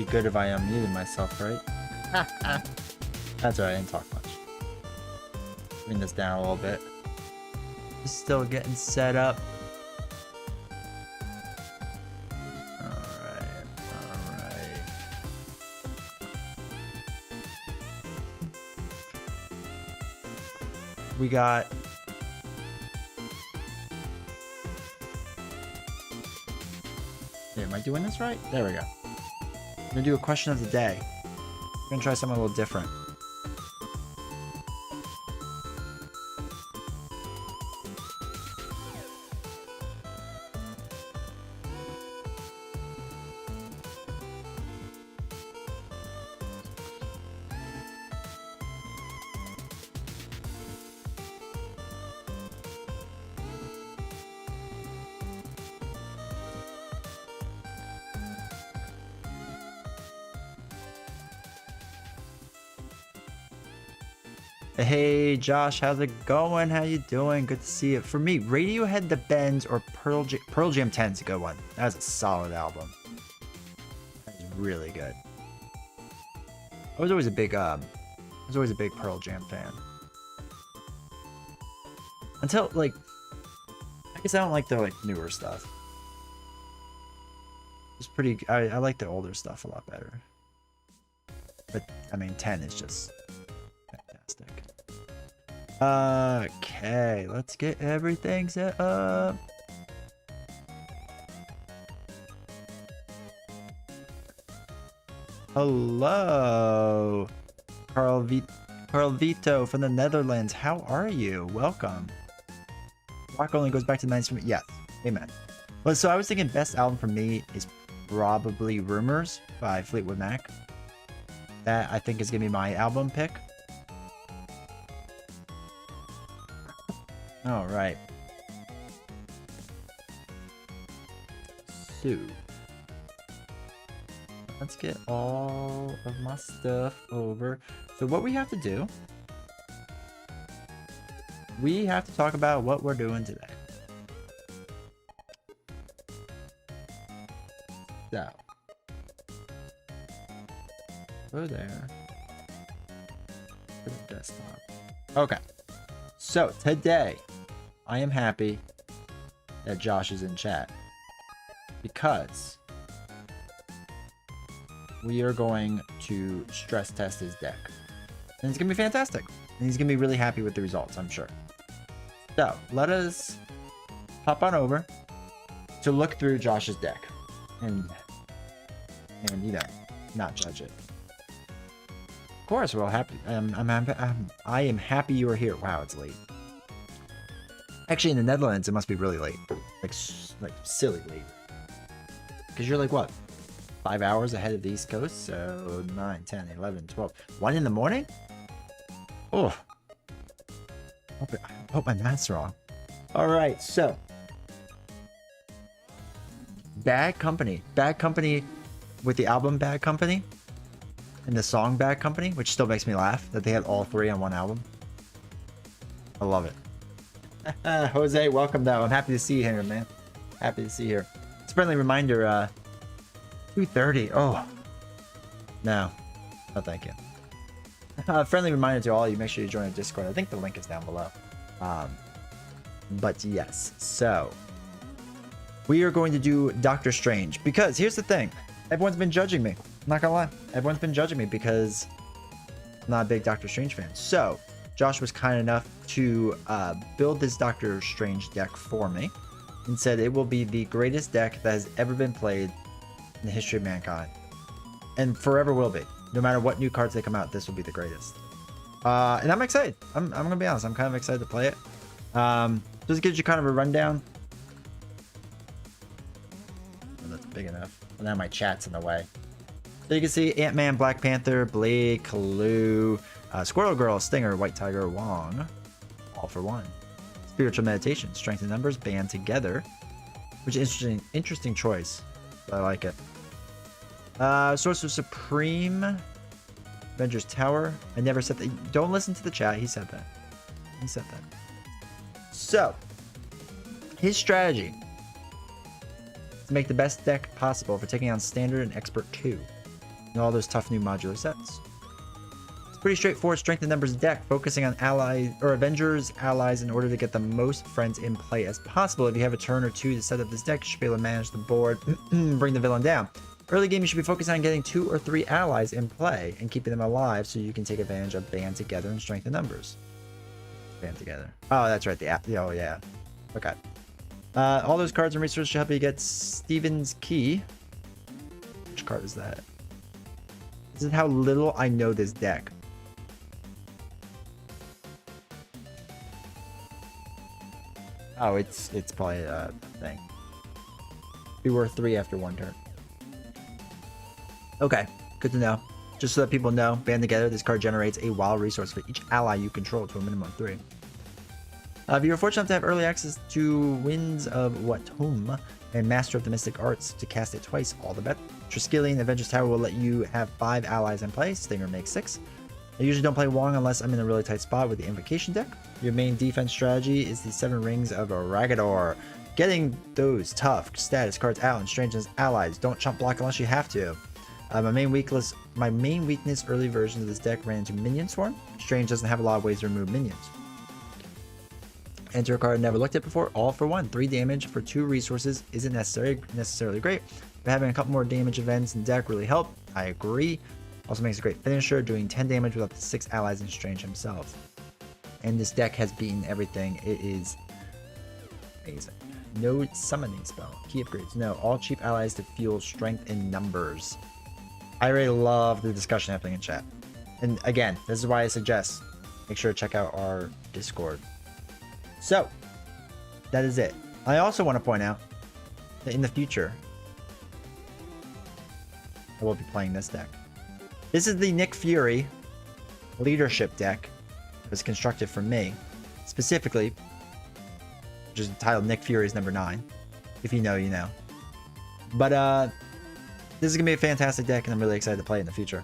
be good if I unmuted myself, right? That's right, I didn't talk much. Bring this down a little bit. Still getting set up. Alright. We got... Am I doing this right? There we go. I'm gonna do a question of the day. I'm gonna try something a little different. Hey Josh, how's it going? How you doing? Good to see you. For me, Radiohead, The Bends, or Pearl Jam 10 is a good one. That's a solid album. That's really good. I was always a big Pearl Jam fan. Until like, I guess I don't like their like newer stuff. It's pretty. I like the older stuff a lot better. But I mean, 10 is just fantastic. Okay, let's get everything set up. Hello, Carl Vito from the Netherlands. How are you? Welcome. Rock only goes back to the 90s. Yes, amen. Well, so I was thinking best album for me is probably Rumors by Fleetwood Mac. That I think is gonna be my album pick. All right. So let's get all of my stuff over. So what we have to do, we have to talk about what we're doing today. So go there. To the desktop. Okay. So today, I am happy that Josh is in chat because we are going to stress test his deck. And it's going to be fantastic. And he's going to be really happy with the results, I'm sure. So let us hop on over to look through Josh's deck and you know, not judge it. Of course, we're all happy. I am happy you are here. Wow, it's late. Actually, in the Netherlands, it must be really late. Like silly late. Because you're like, what? 5 hours ahead of the East Coast? So 9, 10, 11, 12. 1 in the morning? Oh. I hope my math's wrong. All right, so. Bad Company. Bad Company with the album Bad Company. And the song Bad Company, which still makes me laugh that they had all 3 on one album. I love it. Jose, welcome though. I'm happy to see you here, man. Happy to see you here. It's a friendly reminder, 2:30. Oh. No, thank you. Friendly reminder to all of you, make sure you join our Discord. I think the link is down below. But yes, so we are going to do Doctor Strange because here's the thing. Everyone's been judging me. I'm not gonna lie. Everyone's been judging me because I'm not a big Doctor Strange fan. So Josh was kind enough to build this Doctor Strange deck for me and said it will be the greatest deck that has ever been played in the history of mankind. And forever will be. No matter what new cards they come out, this will be the greatest. And I'm excited. I'm going to be honest. I'm kind of excited to play it. Just gives you kind of a rundown. Oh, that's big enough. And now my chat's in the way. So you can see Ant-Man, Black Panther, Blade, Kalu, Squirrel Girl, Stinger, White Tiger, Wong. All for one. Spiritual Meditation, Strength in Numbers, band together. Which is interesting choice. I like it. Sorcerer Supreme, Avengers Tower. I never said that. Don't listen to the chat. He said that. He said that. So, his strategy is to make the best deck possible for taking on Standard and Expert 2. And all those tough new modular sets. It's pretty straightforward strength in numbers deck, focusing on allies or Avengers allies in order to get the most friends in play as possible. If you have a turn or two to set up this deck, you should be able to manage the board, bring the villain down. Early game, you should be focusing on getting 2 or 3 allies in play and keeping them alive so you can take advantage of band together and strength in numbers. Band together. Oh, that's right. Oh, yeah. Okay. All those cards and resources should help you get Steven's Key. Which card is that? This is how little I know this deck. Oh, it's probably a thing. Be worth 3 after 1 turn. Okay, good to know. Just so that people know, band together, this card generates a wild resource for each ally you control to a minimum of 3. If you're fortunate enough to have early access to Winds of Watum and Master of the Mystic Arts to cast it twice, all the better. Triskelion Avengers Tower will let you have 5 allies in play. Stinger makes 6. I usually don't play Wong unless I'm in a really tight spot with the Invocation deck. Your main defense strategy is the 7 Rings of Ragador. Getting those tough status cards out and Strange's allies. Don't chump block unless you have to. My main weakness early versions of this deck ran into Minion Swarm. Strange doesn't have a lot of ways to remove minions. Enter a card never looked at before, all for 1. 3 damage for 2 resources isn't necessarily great, but having a couple more damage events in deck really help. I agree. Also makes a great finisher, doing 10 damage with up to 6 allies and Strange himself. And this deck has beaten everything. It is amazing. No summoning spell. Key upgrades. No. All cheap allies to fuel strength in numbers. I really love the discussion happening in chat. And again, this is why I suggest make sure to check out our Discord. So, that is it. I also want to point out that in the future, I will be playing this deck. This is the Nick Fury leadership deck. It was constructed for me, specifically, which is titled Nick Fury's number 9. If you know, you know. But, this is going to be a fantastic deck, and I'm really excited to play it in the future.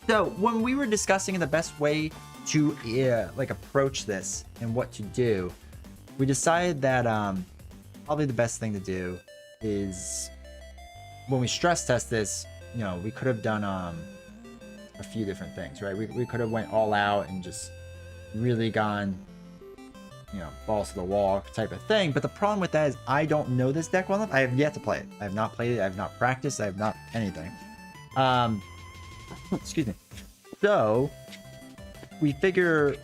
So, when we were discussing the best way to approach this and what to do, we decided that probably the best thing to do is when we stress test this, you know, we could have done a few different things, right? We could have went all out and just really gone, you know, balls to the wall type of thing. But the problem with that is I don't know this deck well enough. I have yet to play it. I have not played it. I have not practiced. I have not anything. Excuse me. So we figure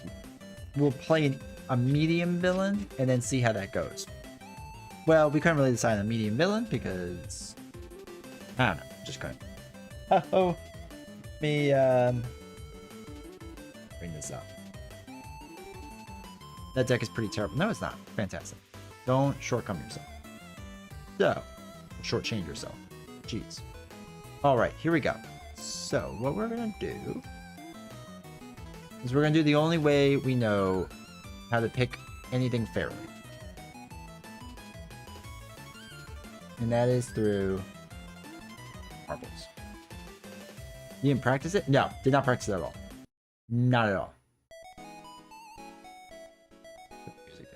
we'll play a medium villain and then see how that goes. Well, we couldn't really decide on a medium villain because I don't know. Just couldn't. Oh, me bring this up. That deck is pretty terrible. No, it's not. Fantastic. Don't shortcome yourself. So, shortchange yourself. Jeez. All right, here we go. So, what we're gonna do is we're gonna do the only way we know how to pick anything fairly, and that is through marbles. You didn't practice it? No, did not practice it at all. Not at all. Put the music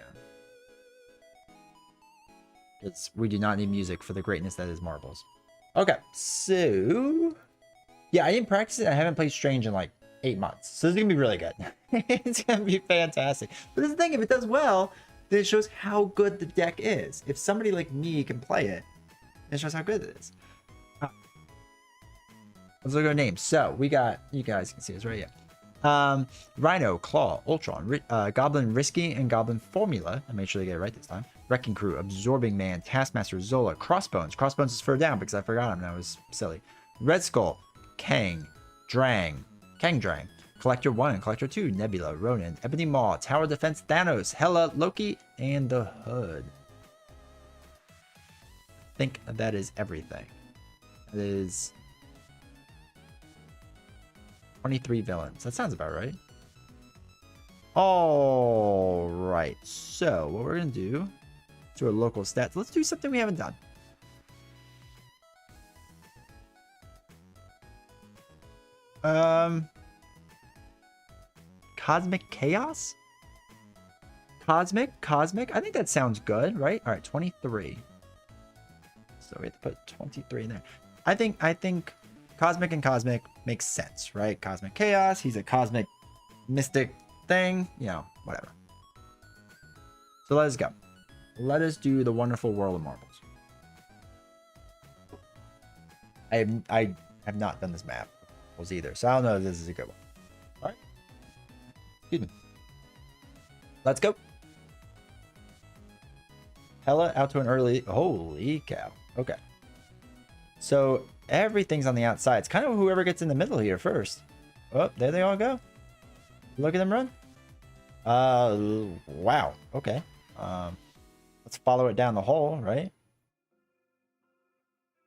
down. We do not need music for the greatness that is marbles. Okay, so yeah, I didn't practice it. I haven't played Strange in like 8 months, so it's gonna be really good. It's gonna be fantastic. But this is the thing: if it does well, then it shows how good the deck is. If somebody like me can play it, it shows how good it is. Let's look at our names. So we got, you guys can see this right here. Rhino, Claw, Ultron, Goblin Risky, and Goblin Formula. I made sure to get it right this time. Wrecking Crew, Absorbing Man, Taskmaster, Zola, Crossbones. Crossbones is further down because I forgot him. That was silly. Red Skull, Kang Drang, Collector 1 and Collector 2, Nebula, Ronan, Ebony Maw, Tower Defense, Thanos, Hela, Loki, and the Hood. I think that is everything. That is 23 villains. That sounds about right. All right. So what we're going to do to our local stats. Let's do something we haven't done. Cosmic Chaos? Cosmic? I think that sounds good, right? All right, 23. So we have to put 23 in there. I think Cosmic and Cosmic makes sense, right? Cosmic Chaos, he's a cosmic mystic thing, you know, whatever. So let us go. Let us do the wonderful World of Marbles. I have not done this map either, so I don't know if this is a good one. All right. Excuse me. Let's go. Hella out to an early. Holy cow. Okay. So everything's on the outside. It's kind of whoever gets in the middle here first. Oh, there they all go. Look at them run. Wow. Okay. Let's follow it down the hole, right?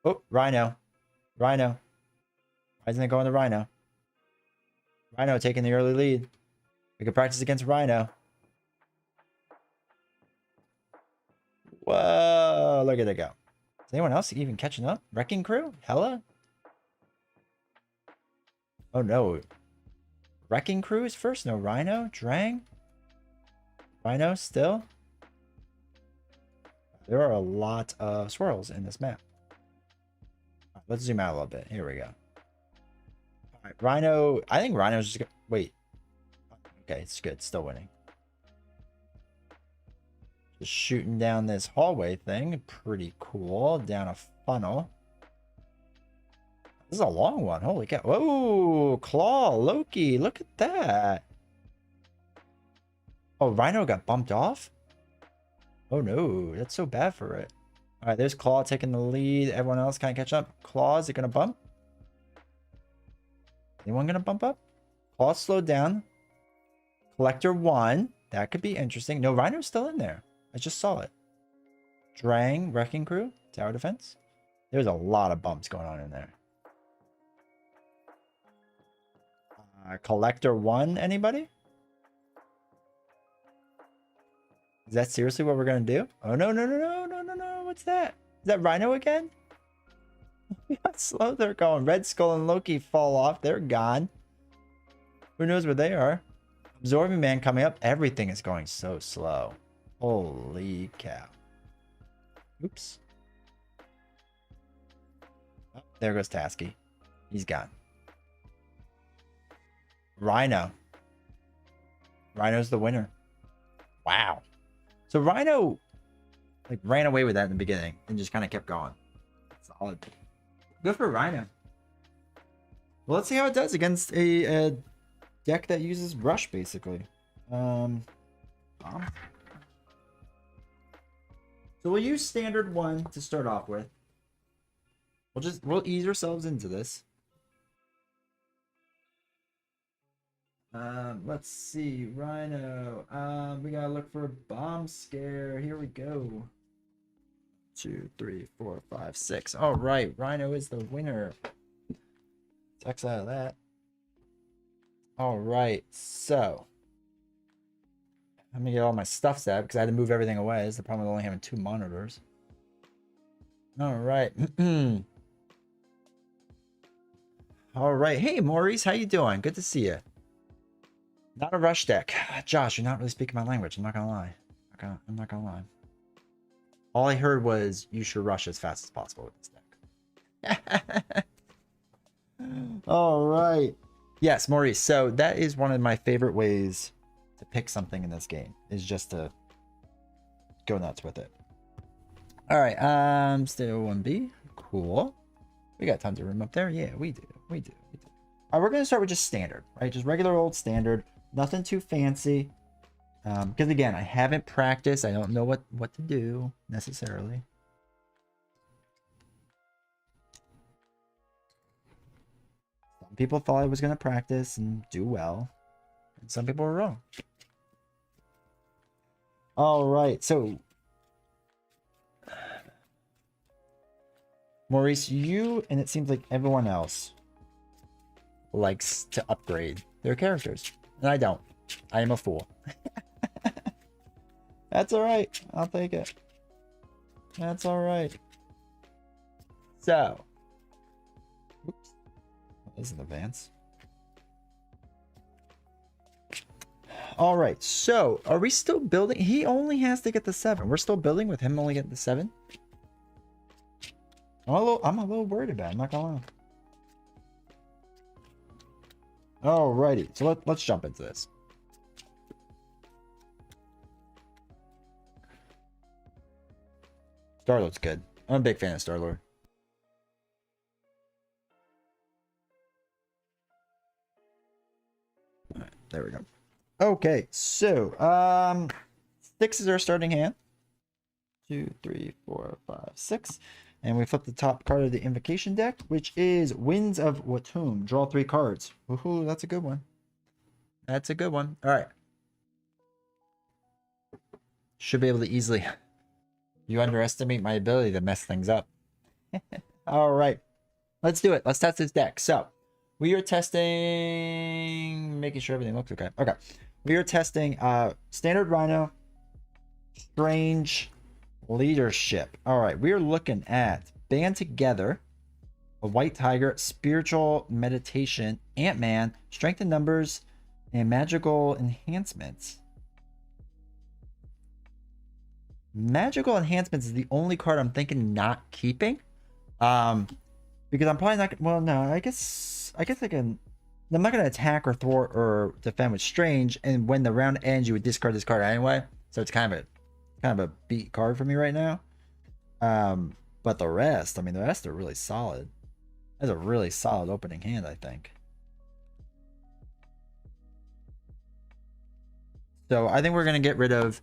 Oh, Rhino. Rhino. Why isn't it going to Rhino? Rhino taking the early lead. We could practice against Rhino. Whoa, look at it go. Is anyone else even catching up? Wrecking Crew? Hella? Oh no. Wrecking Crew is first? No Rhino? Drang? Rhino still? There are a lot of swirls in this map. Let's zoom out a little bit. Here we go. All right, Rhino. I think Rhino's just gonna... Wait. Okay, it's good. Still winning. Just shooting down this hallway thing. Pretty cool. Down a funnel. This is a long one. Holy cow. Whoa! Claw. Loki. Look at that. Oh, Rhino got bumped off? Oh no. That's so bad for it. All right, there's Claw taking the lead. Everyone else can't catch up. Claw, is it going to bump? Anyone going to bump up? Claw slowed down. Collector 1. That could be interesting. No, Rhino's still in there. I just saw it. Drang, Wrecking Crew, Tower Defense. There's a lot of bumps going on in there. Collector 1, anybody? Is that seriously what we're going to do? Oh, no, no, no, no, no, no, no. What's that? Is that Rhino again? How slow they're going. Red Skull and Loki fall off. They're gone. Who knows where they are? Absorbing Man coming up. Everything is going so slow. Holy cow. Oops. Oh, there goes Tasky. He's gone. Rhino. Rhino's the winner. Wow. So Rhino like ran away with that in the beginning and just kind of kept going. Solid. Good for Rhino. Well, let's see how it does against a deck that uses Rush, basically. So we'll use standard 1 to start off with. We'll ease ourselves into this. Let's see, Rhino. We gotta look for a bomb scare. Here we go. 2, 3, 4, 5, 6. All right, Rhino is the winner. X out of that. All right, so I'm gonna get all my stuff set because I had to move everything away. This is the problem with only having 2 monitors. All right. All right. Hey, Maurice, how you doing? Good to see you. Not a Rush deck. Josh, you're not really speaking my language. I'm not gonna lie. I'm not gonna lie. All I heard was you should rush as fast as possible with this deck. All right. Yes, Maurice. So that is one of my favorite ways to pick something in this game, is just to go nuts with it. All right. Still 1B. Cool. We got tons of room up there. Yeah, we do. We do. We do. All right, we're gonna start with just standard, right? Just regular old standard. Nothing too fancy. Because again, I haven't practiced. I don't know what to do necessarily. Some people thought I was going to practice and do well. And some people were wrong. All right. So, Maurice, you and it seems like everyone else likes to upgrade their characters. And I don't. I am a fool. That's all right. I'll take it. That's all right. So, oops. That is an advance. All right. So, are we still building? He only has to get the 7. We're still building with him only getting the 7. I'm a little worried about it, I'm not gonna lie. Alrighty, so let's jump into this. Star-Lord's good. I'm a big fan of Star-Lord. Alright, there we go. Okay, so 6 is our starting hand. 2, 3, 4, 5, 6. And we flip the top card of the invocation deck, which is Winds of Watoomb. Draw 3 cards. Woohoo, that's a good one. That's a good one. All right. Should be able to easily... You underestimate my ability to mess things up. All right. Let's do it. Let's test this deck. So, we are testing... Making sure everything looks okay. Okay. We are testing Standard Rhino, Strange... Leadership. All right, we are looking at Band Together, a White Tiger, Spiritual Meditation, Ant-Man, Strength in Numbers, and Magical Enhancements. Magical Enhancements is the only card I'm thinking not keeping. Because I'm probably not... Well, no, I guess I can... I'm not going to attack or thwart or defend with Strange, and when the round ends, you would discard this card anyway. So it's kind of a beat card for me right now. But the rest, I mean, the rest are really solid. That's a really solid opening hand, I think. So I think we're going to get rid of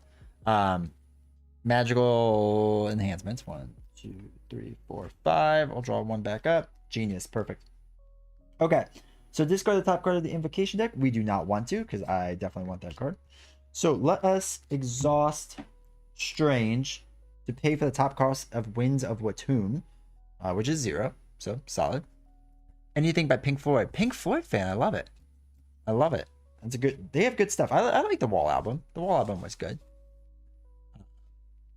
magical enhancements. 1, 2, 3, 4, 5. I'll draw 1 back up. Genius. Perfect. Okay. So discard the top card of the invocation deck. We do not want to, because I definitely want that card. So let us exhaust Strange to pay for the top cost of Winds of Watoomb, which is 0, so solid. Anything by Pink Floyd? Pink Floyd fan, I love it. I love it. That's a good. They have good stuff. I like the Wall album. The Wall album was good.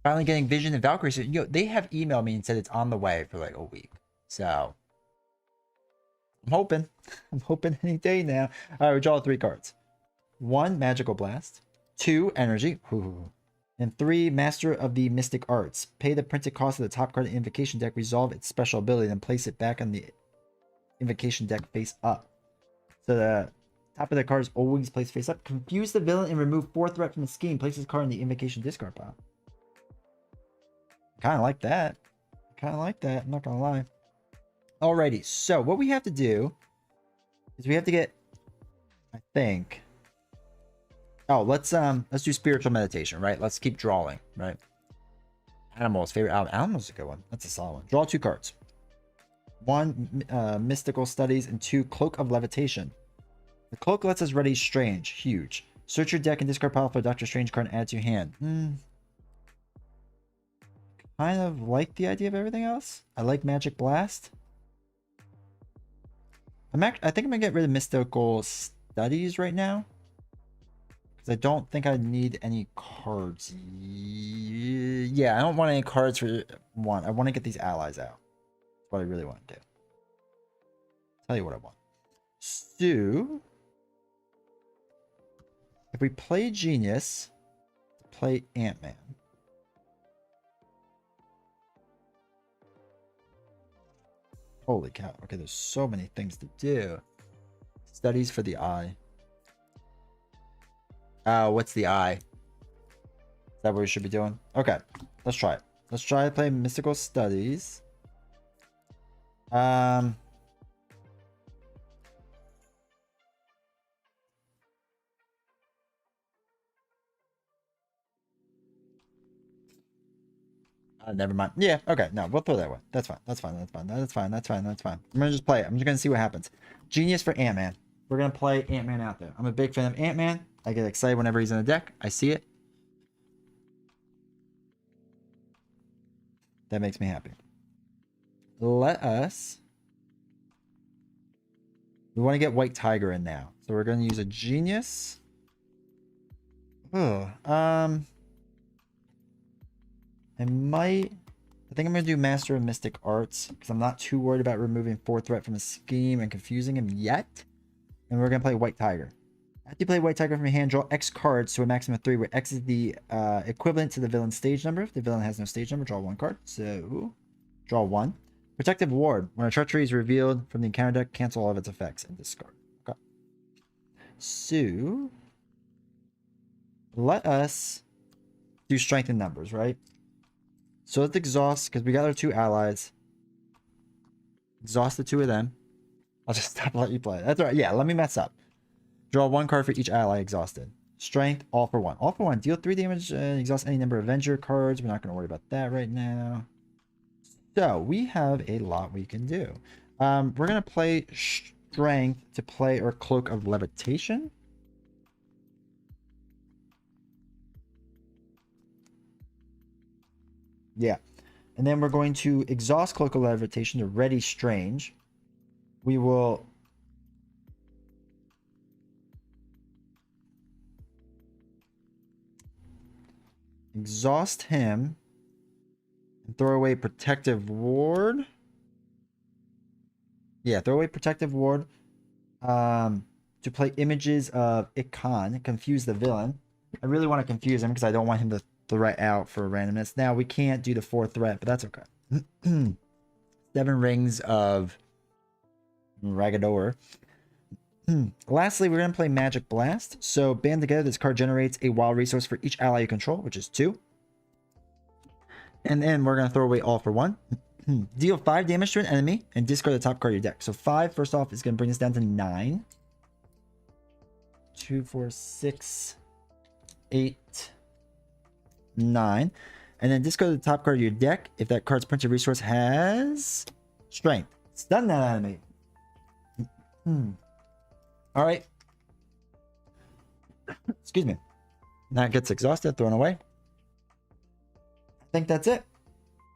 Finally getting Vision and Valkyrie. So, they have emailed me and said it's on the way for like a week. So I'm hoping. I'm hoping any day now. All right, we draw 3 cards. 1 Magical Blast. 2 Energy. Ooh. And 3, Master of the Mystic Arts. Pay the printed cost of the top card of the invocation deck, resolve its special ability, then place it back on the invocation deck face up. So the top of the card is always placed face up. Confuse the villain and remove 4 threat from the scheme. Place this card in the invocation discard pile. Kind of like that. I'm not gonna lie. Alrighty, so what we have to do is we have to get, I think... Oh, let's do Spiritual Meditation, right? Let's keep drawing, right? Animals, favorite album. Animals is a good one. That's a solid one. Draw 2 cards. 1 Mystical Studies and 2 Cloak of Levitation. The Cloak lets us ready Strange. Huge. Search your deck and discard pile for a Doctor Strange card and add to your hand. Kind of like the idea of everything else. I like Magic Blast. I think I'm gonna get rid of Mystical Studies right now. Because I don't think I need any cards. Yeah, I don't want any cards for one. I want to get these allies out. That's what I really want to do. Tell you what I want. So, if we play Genius, play Ant-Man. Holy cow. Okay, there's so many things to do. Studies for the eye. What's the eye? Is that what we should be doing? Okay, let's try it. Let's try to play Mystical Studies. Never mind. Yeah, okay. No, we'll throw that one. That's fine. That's fine. That's fine. That's fine. That's fine. That's fine. I'm gonna just play it. I'm just gonna see what happens. Genius for Ant-Man. We're gonna play Ant-Man out there. I'm a big fan of Ant-Man. I get excited whenever he's in the deck. I see it. That makes me happy. Let us... We want to get White Tiger in now. So we're going to use a Genius. Oh, I think I'm going to do Master of Mystic Arts because I'm not too worried about removing 4 threat from a scheme and confusing him yet. And we're going to play White Tiger. After you play White Tiger from your hand, draw X cards to a maximum of 3, where X is the equivalent to the villain's stage number. If the villain has no stage number, draw 1 card. So, draw 1. Protective Ward. When a treachery is revealed from the encounter deck, cancel all of its effects and discard. Okay. So let us do strength in numbers, right? So let's exhaust, because we got our 2 allies. Exhaust the 2 of them. I'll just stop and let you play. That's all right. Yeah, let me mess up. Draw 1 card for each ally exhausted. Strength, all for 1. All for 1. Deal 3 damage and exhaust any number of Avenger cards. We're not going to worry about that right now. So we have a lot we can do. We're going to play Strength to play our Cloak of Levitation. Yeah. And then we're going to exhaust Cloak of Levitation to ready Strange. We will exhaust him and throw away Protective Ward. Yeah, throw away Protective Ward to play Images of Ikon, confuse the villain. I really want to confuse him because I don't want him to threat out for randomness. Now, we can't do the 4th threat, but that's okay. 7 Rings of Ragador. Lastly, we're going to play Magic Blast. So, band together, this card generates a wild resource for each ally you control, which is 2. And then we're going to throw away all for 1. Deal 5 damage to an enemy and discard the top card of your deck. So 5, first off, is going to bring us down to 9. 2, 4, 6, 8, 9. And then discard the top card of your deck if that card's printed resource has strength. Stun that enemy. All right. Excuse me. That gets exhausted, thrown away. I think that's it.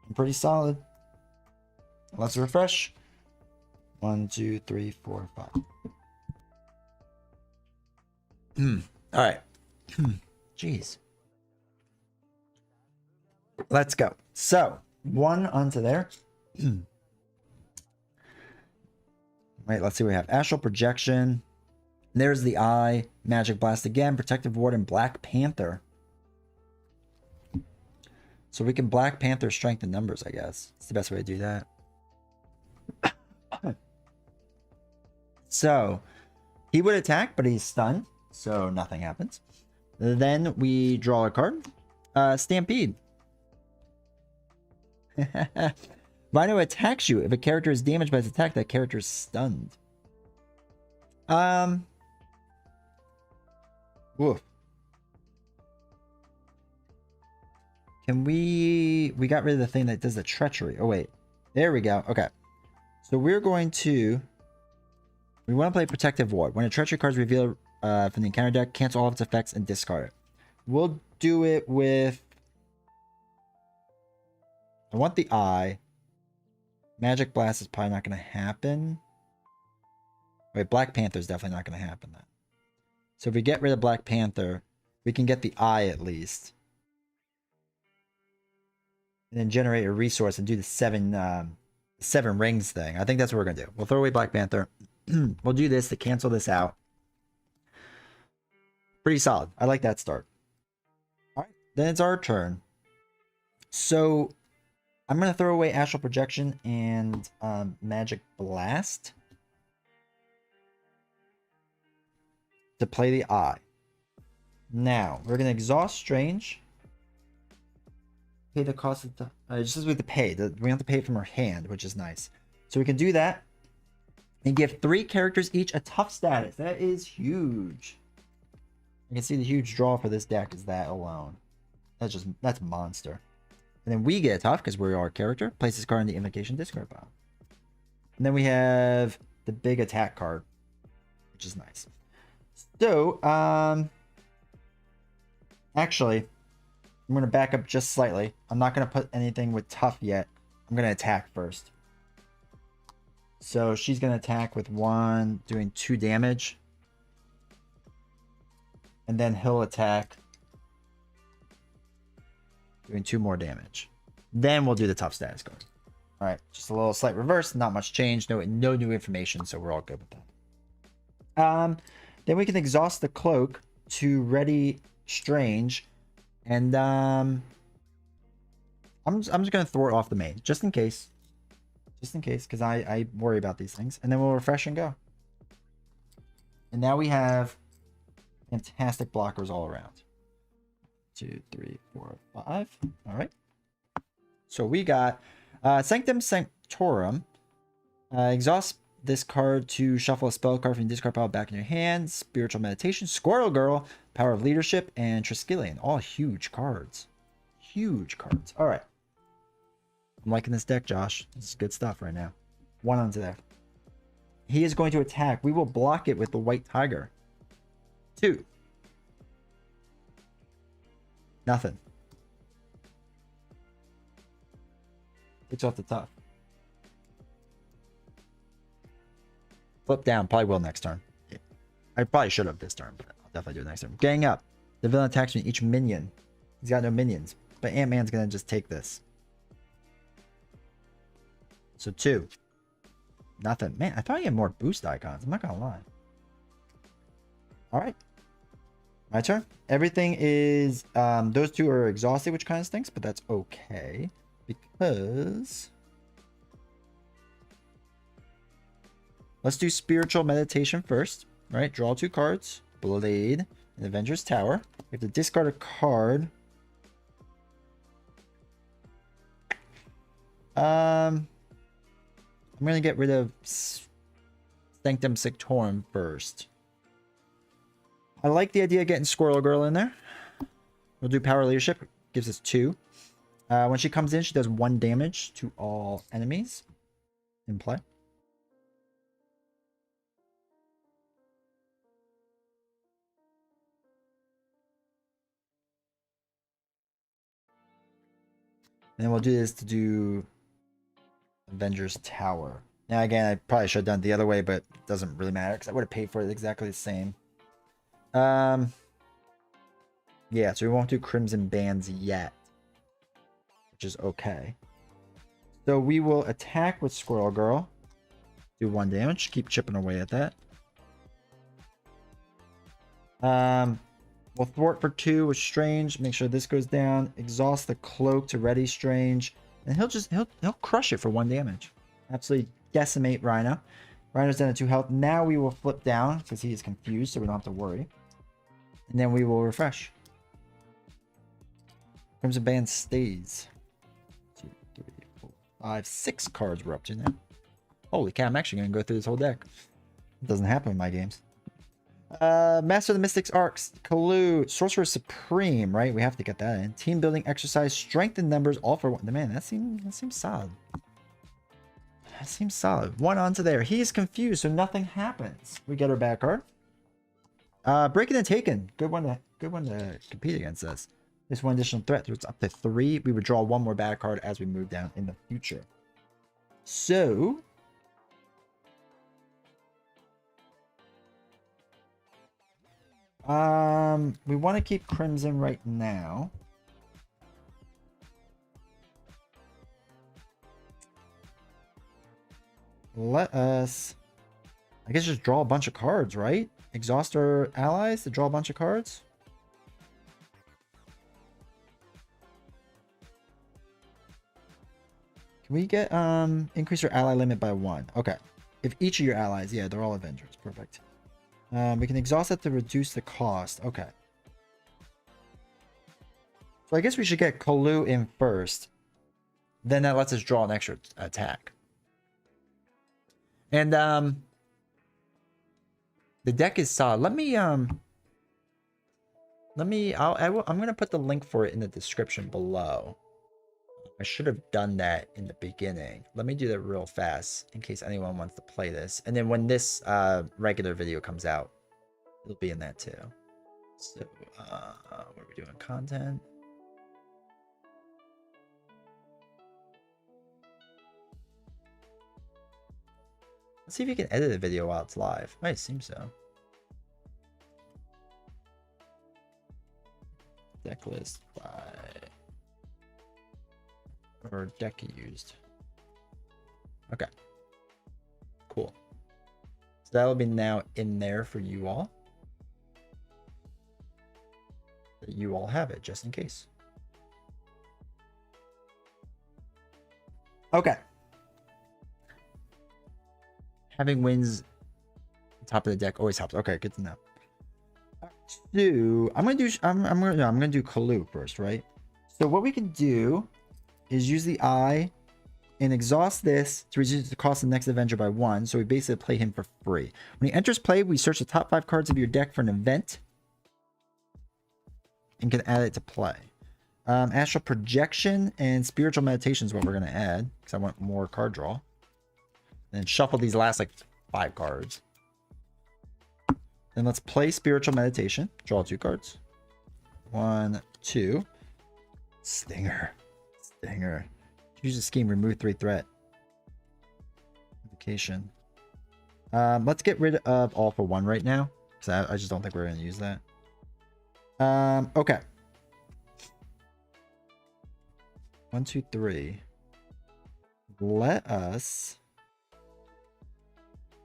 I'm pretty solid. Let's refresh. 1, 2, 3, 4, 5. All right. Jeez. Let's go. So, 1 onto there. Wait, let's see what we have. Astral Projection. There's the Eye. Magic Blast again. Protective Ward and Black Panther. So we can Black Panther strength in numbers, I guess. It's the best way to do that. So, he would attack, but he's stunned. So nothing happens. Then we draw a card. Stampede. Rhino attacks you. If a character is damaged by its attack, that character is stunned. Woof. Can we got rid of the thing that does the treachery. Oh wait. There we go. Okay. So we're going to we want to play Protective Ward. When a treachery card is revealed from the encounter deck, cancel all of its effects and discard it. We'll do it with I want the Eye. Magic Blast is probably not going to happen. Wait, Black Panther is definitely not going to happen then. So if we get rid of Black Panther, we can get the Eye at least. And then generate a resource and do the 7 rings thing. I think that's what we're going to do. We'll throw away Black Panther. We'll do this to cancel this out. Pretty solid. I like that start. All right, then it's our turn. So I'm going to throw away Astral Projection and Magic Blast to play the Eye. Now, we're going to exhaust Strange. Pay the cost of the... just as we have to pay. We have to pay it from our hand, which is nice. So we can do that. And give 3 characters each a tough status. That is huge. You can see the huge draw for this deck is that alone. That's monster. And then we get tough because we're our character. Place this card in the invocation discard pile. And then we have the big attack card, which is nice. So, actually, I'm going to back up just slightly. I'm not going to put anything with tough yet. I'm going to attack first. So she's going to attack with 1, doing 2 damage. And then he'll attack, doing 2 more damage. Then we'll do the tough status card. All right, just a little slight reverse. Not much change. No new information, so we're all good with that. Then we can exhaust the cloak to ready Strange. And I'm just going to throw it off the main, just in case. just in case, because I worry about these things. And then we'll refresh and go. And now we have fantastic blockers all around. 2, 3, 4, 5. All right. So we got Sanctum Sanctorum. Exhaust this card to shuffle a spell card from your discard pile back in your hand. Spiritual Meditation, Squirrel Girl, Power of Leadership, and Triskelion. All huge cards. Huge cards. All right. I'm liking this deck, Josh. This is good stuff right now. 1 onto there. He is going to attack. We will block it with the White Tiger. 2. Nothing. Takes off the top. Flip down. Probably will next turn. I probably should have this turn, but I'll definitely do it next turn. Gang up. The villain attacks me each minion. He's got no minions. But Ant-Man's going to just take this. So 2. Nothing. Man, I thought he had more boost icons. I'm not going to lie. Alright. My turn. Everything is... those 2 are exhausted, which kind of stinks, but that's okay. Because... let's do Spiritual Meditation first. All right, draw 2 cards. Blade and Avengers Tower. We have to discard a card. I'm going to get rid of Sanctum Sanctorum first. I like the idea of getting Squirrel Girl in there. We'll do Power Leadership. Gives us 2. When she comes in, she does 1 damage to all enemies in play. And then we'll do this to do Avengers Tower. Now, again, I probably should have done it the other way, but it doesn't really matter because I would have paid for it exactly the same. Yeah, so we won't do Crimson Bands yet, which is okay. So we will attack with Squirrel Girl. Do 1 damage. Keep chipping away at that. We'll thwart for 2 with Strange. Make sure this goes down. Exhaust the cloak to ready Strange. And he'll crush it for 1 damage. Absolutely decimate Rhino. Rhino's down to 2 health. Now we will flip down because he is confused, so we don't have to worry. And then we will refresh. Crimson Band stays. 2, 3, 4, 5, 6 cards we're up to now. Holy cow, I'm actually going to go through this whole deck. It doesn't happen in my games. Master of the Mystics Arcs, Kalu, Sorcerer Supreme, right? We have to get that in. Team building exercise, strength in numbers, all for 1. Man, that seems solid. That seems solid. 1 onto there. He is confused, so nothing happens. We get our back card. Breaking and Taken. Good one to compete against this. There's 1 additional threat. It's up to 3. We would draw 1 more back card as we move down in the future. So we want to keep Crimson right now. Let us, I guess, just draw a bunch of cards, right? Exhaust our allies to draw a bunch of cards. Can we get increase our ally limit by 1? Okay. If each of your allies, yeah, they're all Avengers. Perfect. We can exhaust it to reduce the cost. Okay. So I guess we should get Kalu in first. Then that lets us draw an extra attack. And the deck is solid. I'm going to put the link for it in the description below. I should have done that in the beginning. Let me do that real fast in case anyone wants to play this. And then when this regular video comes out, it'll be in that too. So, what are we doing? Content. Let's see if you can edit a video while it's live. I assume so. Deck list by... or deck used. Okay. Cool. So that'll be now in there for you all. So you all have it, just in case. Okay. having wins top of the deck always helps. Okay, good to know. I'm gonna do Kalu first, right? So what we can do is use the eye and exhaust this to reduce the cost of the next Avenger by 1. So we basically play him for free. When he enters play, we search the top 5 cards of your deck for an event and can add it to play. Astral Projection and Spiritual Meditation is what we're going to add because I want more card draw. And then shuffle these last like 5 cards. Then let's play Spiritual Meditation. Draw 2 cards. 1, 2. Stinger. Use the scheme, remove 3 threat. Invocation. Let's get rid of All for 1 right now. Because I just don't think we're going to use that. Okay. 1, 2, 3. Let us...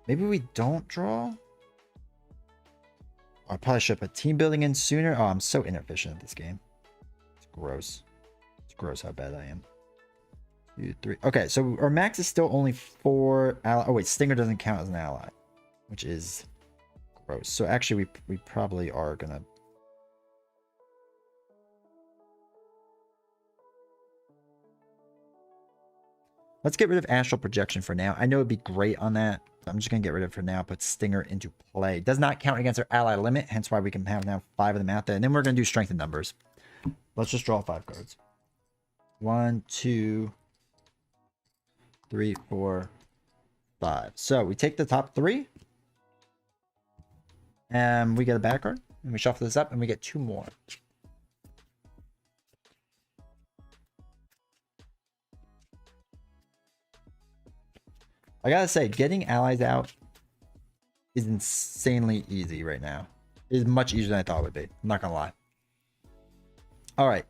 Maybe we don't draw? I probably should put team building in sooner. Oh, I'm so inefficient at this game. It's gross. It's gross how bad I am. 2, 3. Okay, so our max is still only 4 ally. Oh wait, Stinger doesn't count as an ally, which is gross. So actually, we probably are gonna. Let's get rid of Astral Projection for now. I know it'd be great on that. I'm just gonna get rid of it for now. Put Stinger into play. Does not count against our ally limit, hence why we can have now 5 of them out there. And then we're gonna do strength in numbers. Let's just draw 5 cards. 1, 2, 3, 4, 5. So we take the top 3. And we get a back card. And we shuffle this up and we get 2 more. I gotta say, getting allies out is insanely easy right now. It is much easier than I thought it would be. I'm not gonna lie. Alright.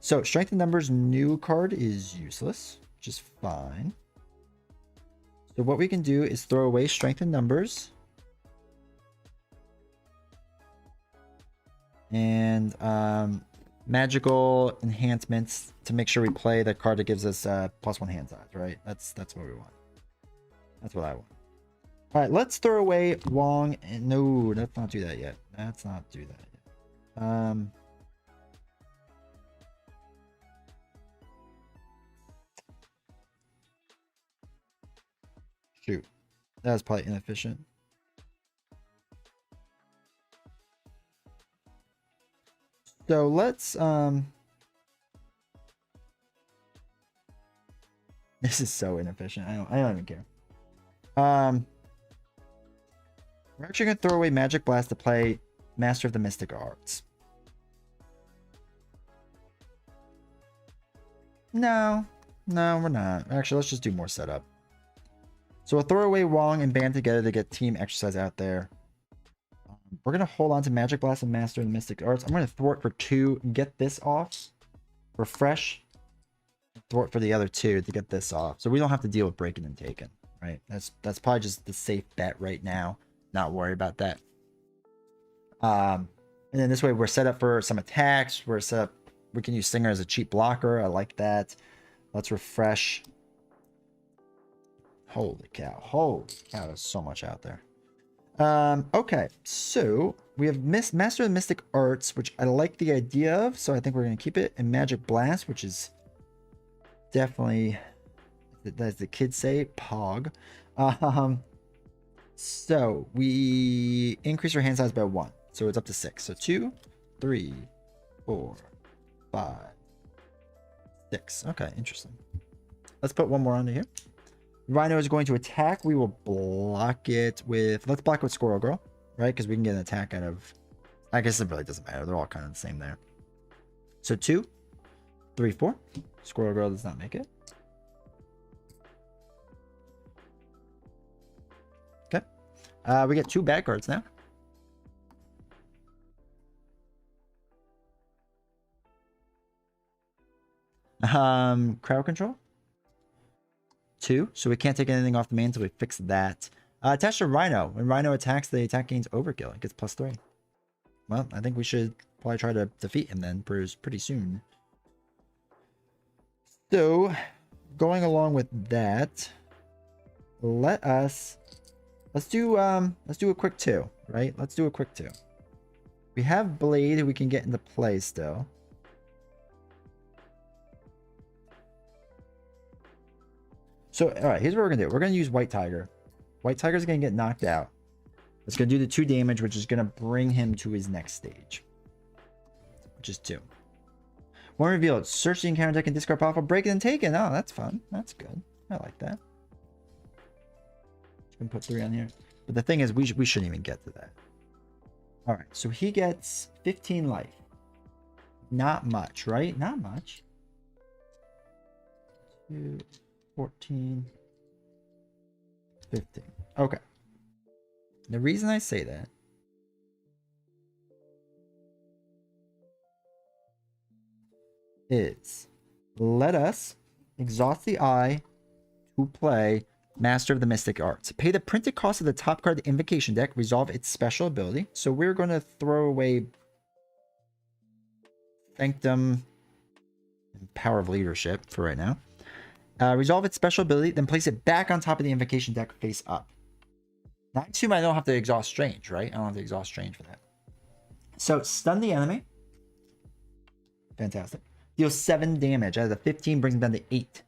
So strength in numbers new card is useless, which is fine. So what we can do is throw away strength in numbers. And magical enhancements to make sure we play the card that gives us +1 hand size, right? That's what we want. That's what I want. All right, let's throw away Wong. And no, let's not do that yet. Let's not do that yet. Shoot, that was probably inefficient. So let's this is so inefficient. I don't even care. We're actually gonna throw away Magic Blast to play Master of the Mystic Arts. No, we're not. Actually, let's just do more setup. So we'll throw away Wong and band together to get team exercise out there. We're gonna hold on to Magic Blast and Master of the Mystic Arts. I'm gonna thwart for 2, get this off. Refresh. Thwart for the other 2 to get this off. So we don't have to deal with breaking and taking. Right, that's probably just the safe bet right now. Not worry about that. And then this way we're set up for some attacks. We're set up. We can use Stinger as a cheap blocker. I like that. Let's refresh. Holy cow! There's so much out there. Okay, so we have Master of the Mystic Arts, which I like the idea of. So I think we're gonna keep it. And Magic Blast, which is definitely. As the kids say, Pog. So we increase our hand size by 1. So it's up to 6. So 2, 3, 4, 5, 6. Okay, interesting. Let's put 1 more onto here. Rhino is going to attack. We will block it with... Let's block it with Squirrel Girl, right? Because we can get an attack out of... I guess it really doesn't matter. They're all kind of the same there. So 2, 3, 4. Squirrel Girl does not make it. We get 2 bad cards now. Crowd control. 2. So we can't take anything off the main until we fix that. Attached to Rhino. When Rhino attacks, the attack gains overkill. It gets +3. Well, I think we should probably try to defeat him then pretty soon. So, going along with that, let us Let's do a quick 2, right? Let's do a quick 2. We have Blade we can get into play still. So, all right, here's what we're going to do. We're going to use White Tiger. White Tiger's going to get knocked out. It's going to do the 2 damage, which is going to bring him to his next stage, which is 2. One revealed. Search the encounter deck and discard powerful. Break it and take it. Oh, that's fun. That's good. I like that. You can put 3 on here. But the thing is, we shouldn't even get to that. All right, so he gets 15 life. Not much, right? Not much. 2, 14, 15. Okay. The reason I say that is let us exhaust the eye to play Master of the Mystic Arts. Pay the printed cost of the top card of the Invocation deck. Resolve its special ability. So we're going to throw away Sanctum and Power of Leadership for right now. Resolve its special ability, then place it back on top of the Invocation deck face up. Now, I assume I don't have to exhaust Strange, right? I don't have to exhaust Strange for that. So stun the enemy. Fantastic. Deal 7 damage. Out of the 15, brings him down to 8.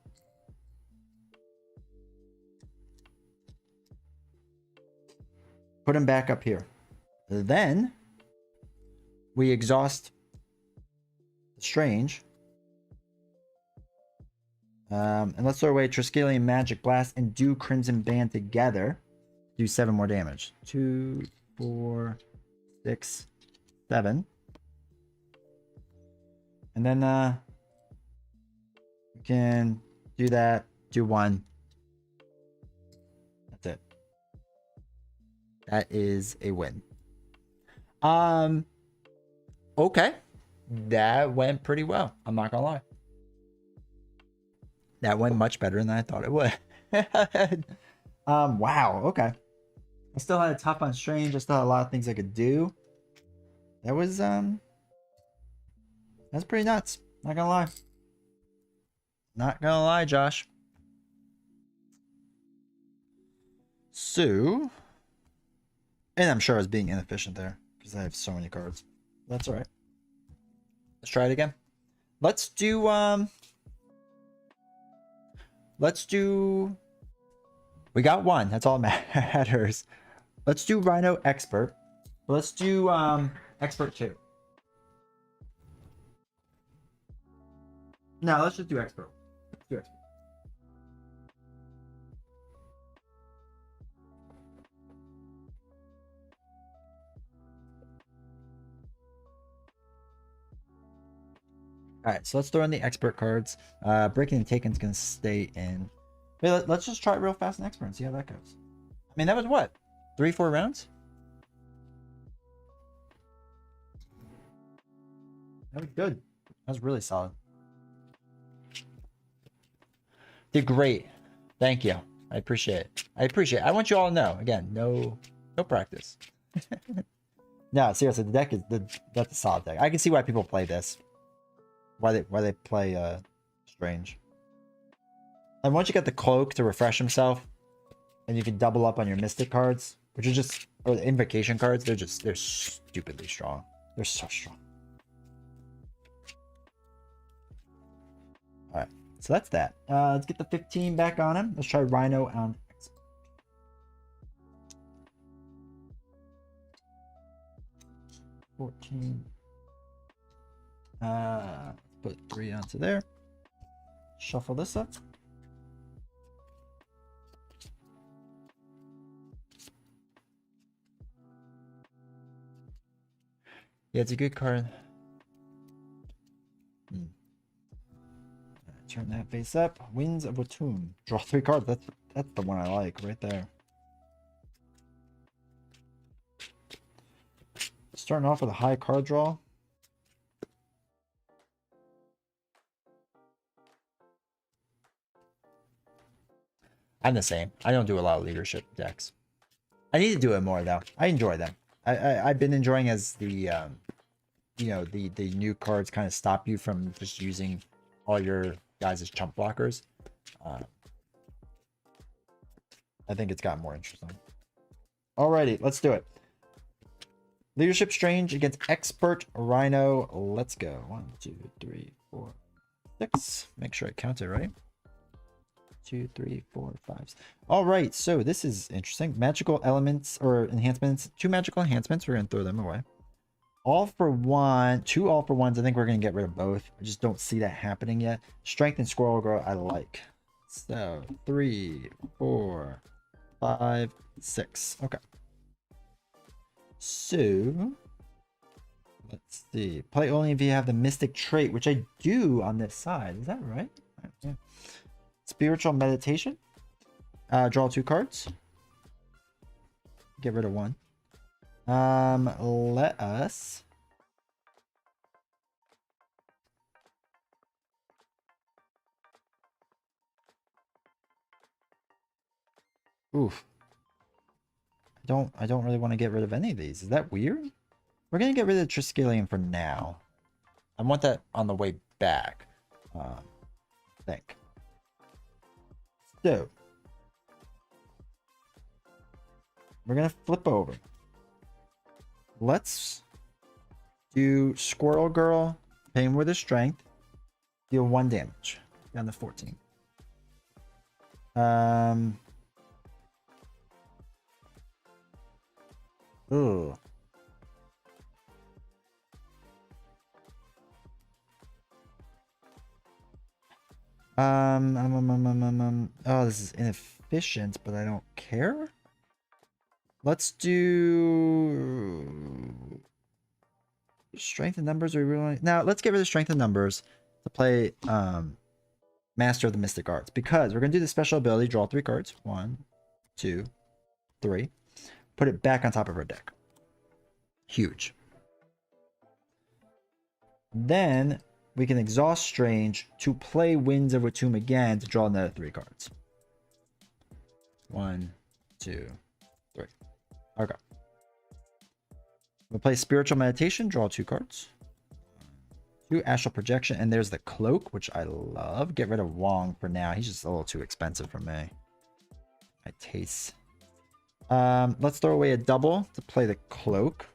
Put him back up here. Then we exhaust Strange. And let's throw away Triskelion Magic Blast and do Crimson Band together. Do 7 more damage. 2, 4, 6, 7. And then we can do that. Do 1. That's it. That is a win. Okay. That went pretty well. I'm not gonna lie. That went much better than I thought it would. Wow. Okay. I still had a tough on Strange. I still had a lot of things I could do. That was that's pretty nuts. Not gonna lie. Not gonna lie, Josh. So, and I'm sure I was being inefficient there because I have so many cards. That's all right. Let's try it again. Let's do we got 1. That's all that matters. Let's do Rhino Expert. Let's do Expert 2. No, let's just do Expert. Let's do Expert. All right, so let's throw in the Expert cards. Breaking and Taken's gonna stay in. Wait, let's just try it real fast in Expert and see how that goes. I mean, that was what? 3-4 rounds? That was good. That was really solid. Did great. Thank you. I appreciate it. I want you all to know. Again, no practice. No, seriously, the deck is that's a solid deck. I can see why people play this. Why they play Strange. And once you get the Cloak to refresh himself, and you can double up on your Mystic cards, which are just, or the Invocation cards, they're stupidly strong. They're so strong. All right, so that's that. Let's get the 15 back on him. Let's try Rhino on X. 14. Put 3 onto there. Shuffle this up. Yeah, it's a good card. Turn that face up. Winds of Watum. Draw 3 cards. That's the one I like right there. Starting off with a high card draw. I'm the same. I don't do a lot of leadership decks. I need to do it more though. I enjoy them. I've been enjoying as the you know, the new cards kind of stop you from just using all your guys as chump blockers. I think it's gotten more interesting. Alrighty, let's do it. Leadership Strange against Expert Rhino. Let's go. 1, 2, 3, 4, 6. Make sure I count it right. 2, 3, 4, 5. All right, so this is interesting. Magical elements or enhancements. 2 magical enhancements. We're going to throw them away. All for one. 2 all for ones. I think we're going to get rid of both. I just don't see that happening yet. Strength and Squirrel Girl, I like. So 3, 4, 5, 6. Okay. So let's see. Play only if you have the Mystic trait, which I do on this side. Is that right? Yeah. Spiritual Meditation. Draw 2 cards. Get rid of 1. Let us. Oof. I don't really want to get rid of any of these. Is that weird? We're gonna get rid of Triskelion for now. I want that on the way back. I think. So we're gonna flip over. Let's do Squirrel Girl, Pain with her strength, deal 1 damage. Down to 14. Ooh. Oh, this is inefficient, but I don't care. Let's do strength and numbers. Are we really now? Let's get rid of strength and numbers to play Master of the Mystic Arts, because we're gonna do the special ability. Draw 3 cards. 1, 2, 3. Put it back on top of her deck. Huge. Then we can exhaust Strange to play Winds of Watoomb again to draw another 3 cards. 1, 2, 3. Okay. We'll play Spiritual Meditation, draw 2 cards. 2 Astral Projection, and there's the Cloak, which I love. Get rid of Wong for now. He's just a little too expensive for me. My taste. Let's throw away a double to play the Cloak.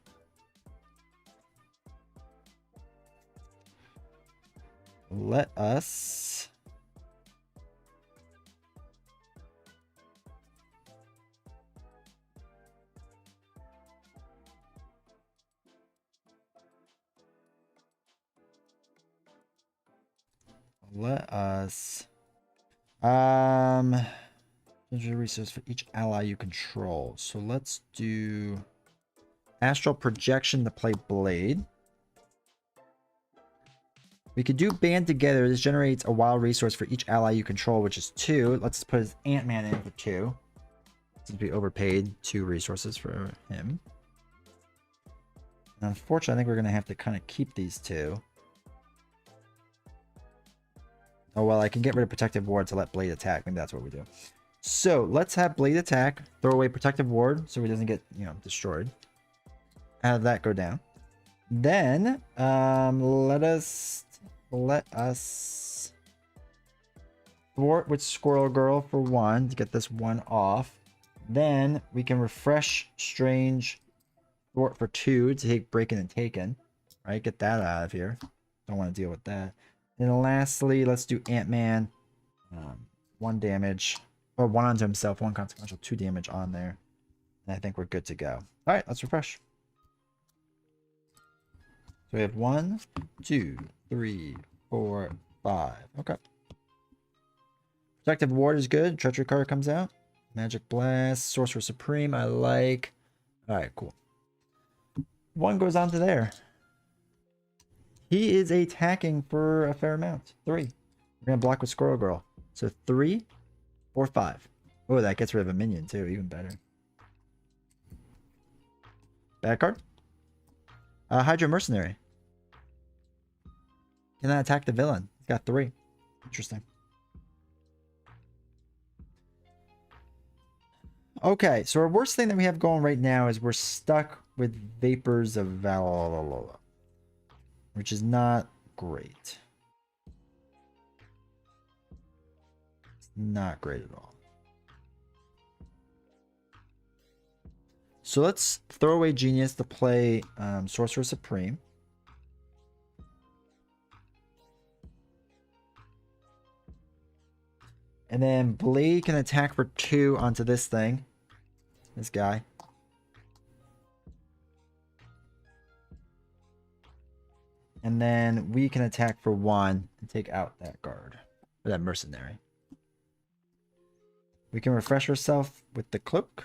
Let us resource for each ally you control. So let's do Astral Projection to play Blade. We could do Band Together. This generates a wild resource for each ally you control, which is 2. Let's put his Ant-Man in for 2. Since we overpaid 2 resources for him. And unfortunately, I think we're going to have to kind of keep these 2. Oh, well, I can get rid of Protective Ward to let Blade attack. Maybe that's what we do. So, let's have Blade attack. Throw away Protective Ward so he doesn't get, destroyed. Have that go down. Then, let us thwart with Squirrel Girl for 1 to get this 1 off. Then we can refresh Strange, thwart for 2 to take Breaking and Taken. Right, get that out of here. Don't want to deal with that. And lastly, let's do Ant-Man. 1 damage, or 1 onto himself, 1 consequential, 2 damage on there. And I think we're good to go. All right, let's refresh. So we have 1, 2, 3, 4, 5. Okay. Protective Ward is good. Treachery card comes out. Magic Blast. Sorcerer Supreme, I like. Alright, cool. 1 goes on to there. He is attacking for a fair amount. 3. We're going to block with Squirrel Girl. So 3 or 5. Oh, that gets rid of a minion too. Even better. Bad card. Hydra Mercenary. Cannot attack the villain. He's got 3. Interesting. Okay, so our worst thing that we have going right now is we're stuck with Vapors of Valhalla, which is not great. It's not great at all. So let's throw away Genius to play Sorcerer Supreme. And then Blade can attack for 2 onto this thing. This guy. And then we can attack for 1 and take out that guard. Or that mercenary. We can refresh ourselves with the cloak.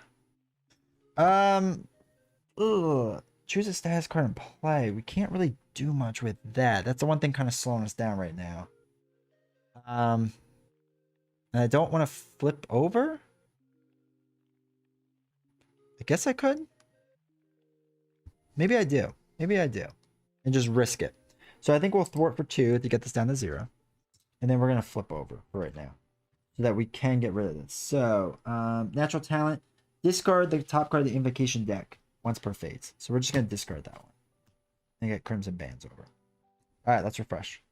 Choose a status card and play. We can't really do much with that. That's the one thing kind of slowing us down right now. And I don't want to flip over. I guess I could. Maybe I do. Maybe I do. And just risk it. So I think we'll thwart for 2 to get this down to 0. And then we're going to flip over for right now. So that we can get rid of this. So, natural talent. Discard the top card of the invocation deck once per phase. So we're just going to discard that one. And get Crimson Bands over. Alright, let's refresh.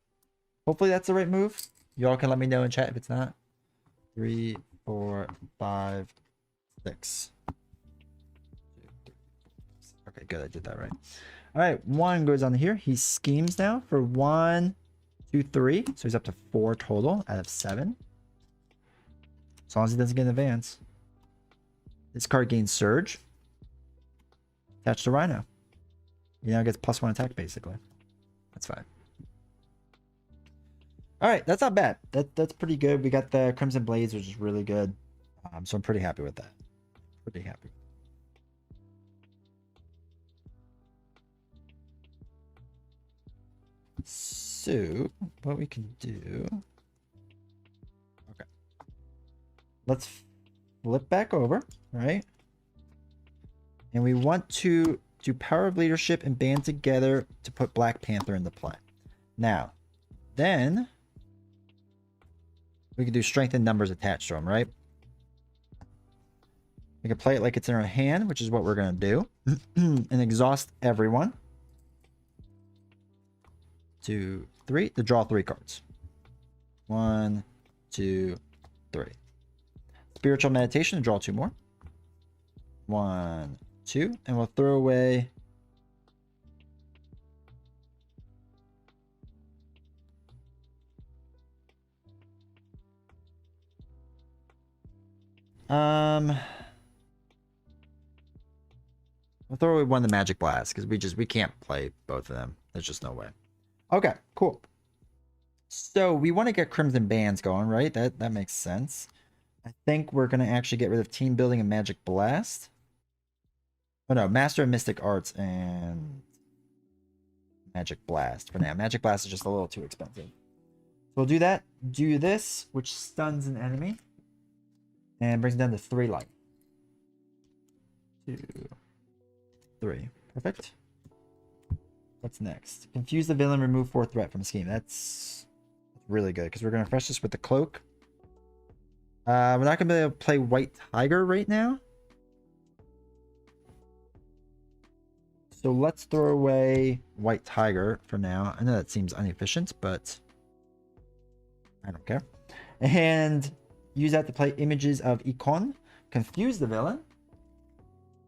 Hopefully that's the right move. Y'all can let me know in chat if it's not. 3, 4, 5, 6. Okay, good. I did that right. Alright, 1 goes on here. He schemes now for 1, 2, 3. So he's up to 4 total out of 7. As long as he doesn't get an advance. This card gains Surge. Attached to Rhino. He now gets +1 attack, basically. That's fine. Alright, that's not bad. That's pretty good. We got the Crimson Blades, which is really good. So I'm pretty happy with that. Pretty happy. So, what we can do... Okay. Let's flip back over, right? And we want to do Power of Leadership and band together to put Black Panther into play. Now, then we can do Strength in Numbers attached to him, right? We can play it like it's in our hand, which is what we're going to do. And exhaust everyone. 2, 3. To draw 3 cards. 1, 2, 3. Spiritual Meditation to draw 2 more. 1, 2. And we'll throw away... We'll throw away 1 of the Magic Blast because we can't play both of them. There's just no way. Okay, cool. So we want to get Crimson Bands going, right? That makes sense. I think we're gonna actually get rid of Team Building and Magic Blast. Oh no, Master of Mystic Arts and Magic Blast for now. Magic Blast is just a little too expensive. So we'll do that. Do this, which stuns an enemy. And brings it down to 3 life. 2, 3. Perfect. What's next? Confuse the villain, remove 4 threat from scheme. That's really good because we're going to refresh this with the cloak. We're not going to be able to play White Tiger right now. So let's throw away White Tiger for now. I know that seems inefficient, but I don't care. And use that to play Images of Econ. Confuse the villain.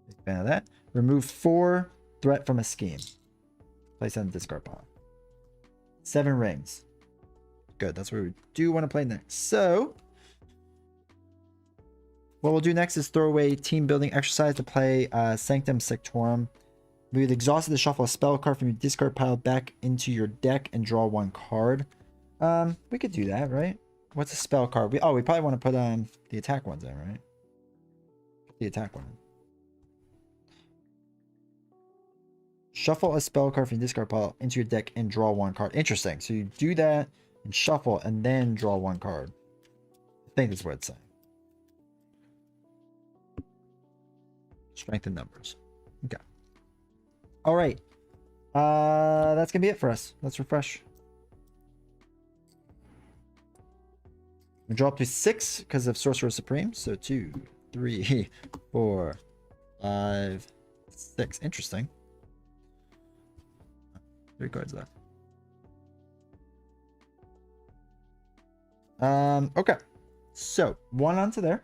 Big fan of that. Remove 4 threat from a scheme. Place on the discard pile. 7 rings. Good. That's what we do want to play next. So, what we'll do next is throw away Team Building Exercise to play Sanctum Sanctorum. We've exhausted to shuffle a spell card from your discard pile back into your deck and draw 1 card. We could do that, right? What's a spell card? We probably want to put the attack ones in, right? The attack one. Shuffle a spell card from your discard pile into your deck and draw 1 card. Interesting. So you do that and shuffle and then draw 1 card. I think that's what it's saying. Strength in numbers. Okay. All right. That's gonna be it for us. Let's refresh. We draw up to 6 because of Sorcerer Supreme. So 2, 3, 4, 5, 6. Interesting. 3 cards left. Okay. So 1 onto there.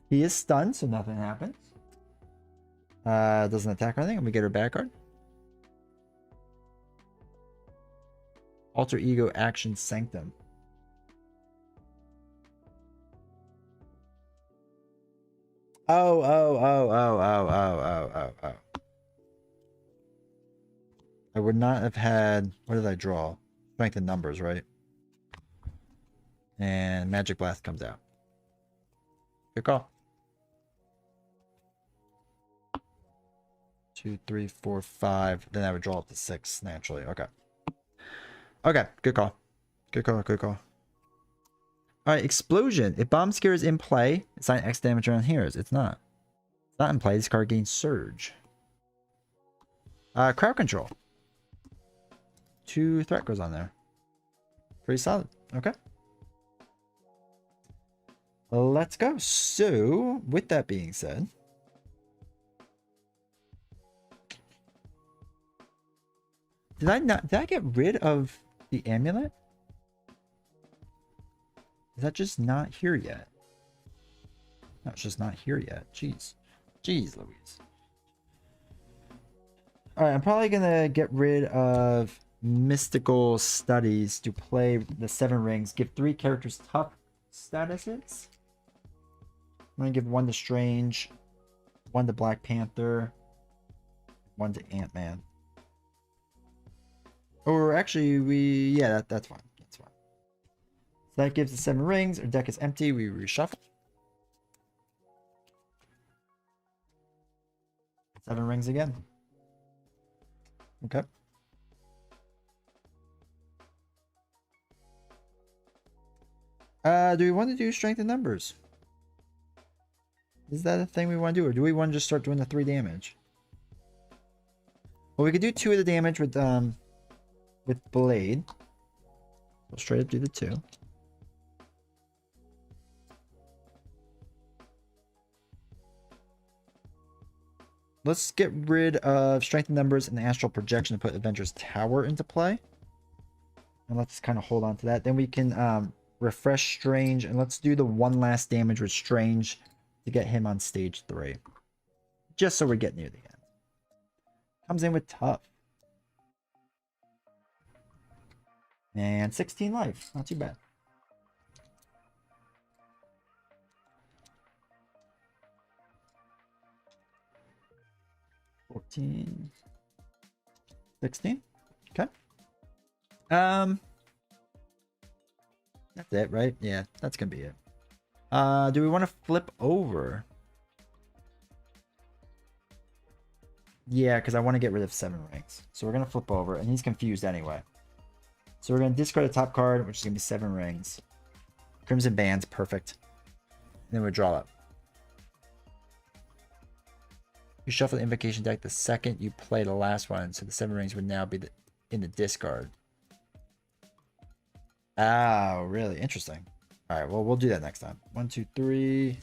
He is stunned, so nothing happens. Doesn't attack or anything, and we get her bad card. Alter Ego Action Sanctum. Oh. I would not have had... What did I draw? Strength in numbers, right? And Magic Blast comes out. Good call. 2, 3, 4, 5. Then I would draw up to 6 naturally. Okay. Okay, good call. Good call, good call. Alright, Explosion. If Bomb Scare is in play, it's not X damage around here. It's not. It's not in play. This card gains Surge. Crowd Control. 2 threat goes on there. Pretty solid. Okay. Let's go. So, with that being said... Did I get rid of the amulet? Is that just not here yet? No, it's just not here yet. Jeez. Jeez Louise. Alright, I'm probably gonna get rid of Mystical Studies to play the 7 rings. Give 3 characters tough statuses. I'm gonna give 1 to Strange, 1 to Black Panther, 1 to Ant-Man. Or actually, that's fine. That's fine. So that gives us 7 rings. Our deck is empty. We reshuffle. 7 rings again. Okay. Do we want to do strength in numbers? Is that a thing we want to do? Or do we want to just start doing the 3 damage? Well, we could do 2 of the damage with Blade. We'll straight up do the 2. Let's get rid of Strength in Numbers and the Astral Projection to put Avengers Tower into play. And let's kind of hold on to that. Then we can refresh Strange. And let's do the 1 last damage with Strange to get him on stage 3. Just so we're getting near the end. Comes in with Tough. And 16 life. Not too bad. $14. $16. Okay. That's it, right? Yeah, that's gonna be it. Do we want to flip over? Yeah, because I want to get rid of 7 rings. So we're gonna flip over, and he's confused anyway. So we're gonna discard a top card, which is gonna be 7 rings. Crimson Bands, perfect. And then we draw up. You shuffle the Invocation deck the second you play the last one, so the 7 rings would now be in the discard. Oh, really? Interesting. Alright, well, we'll do that next time. 1, 2, 3.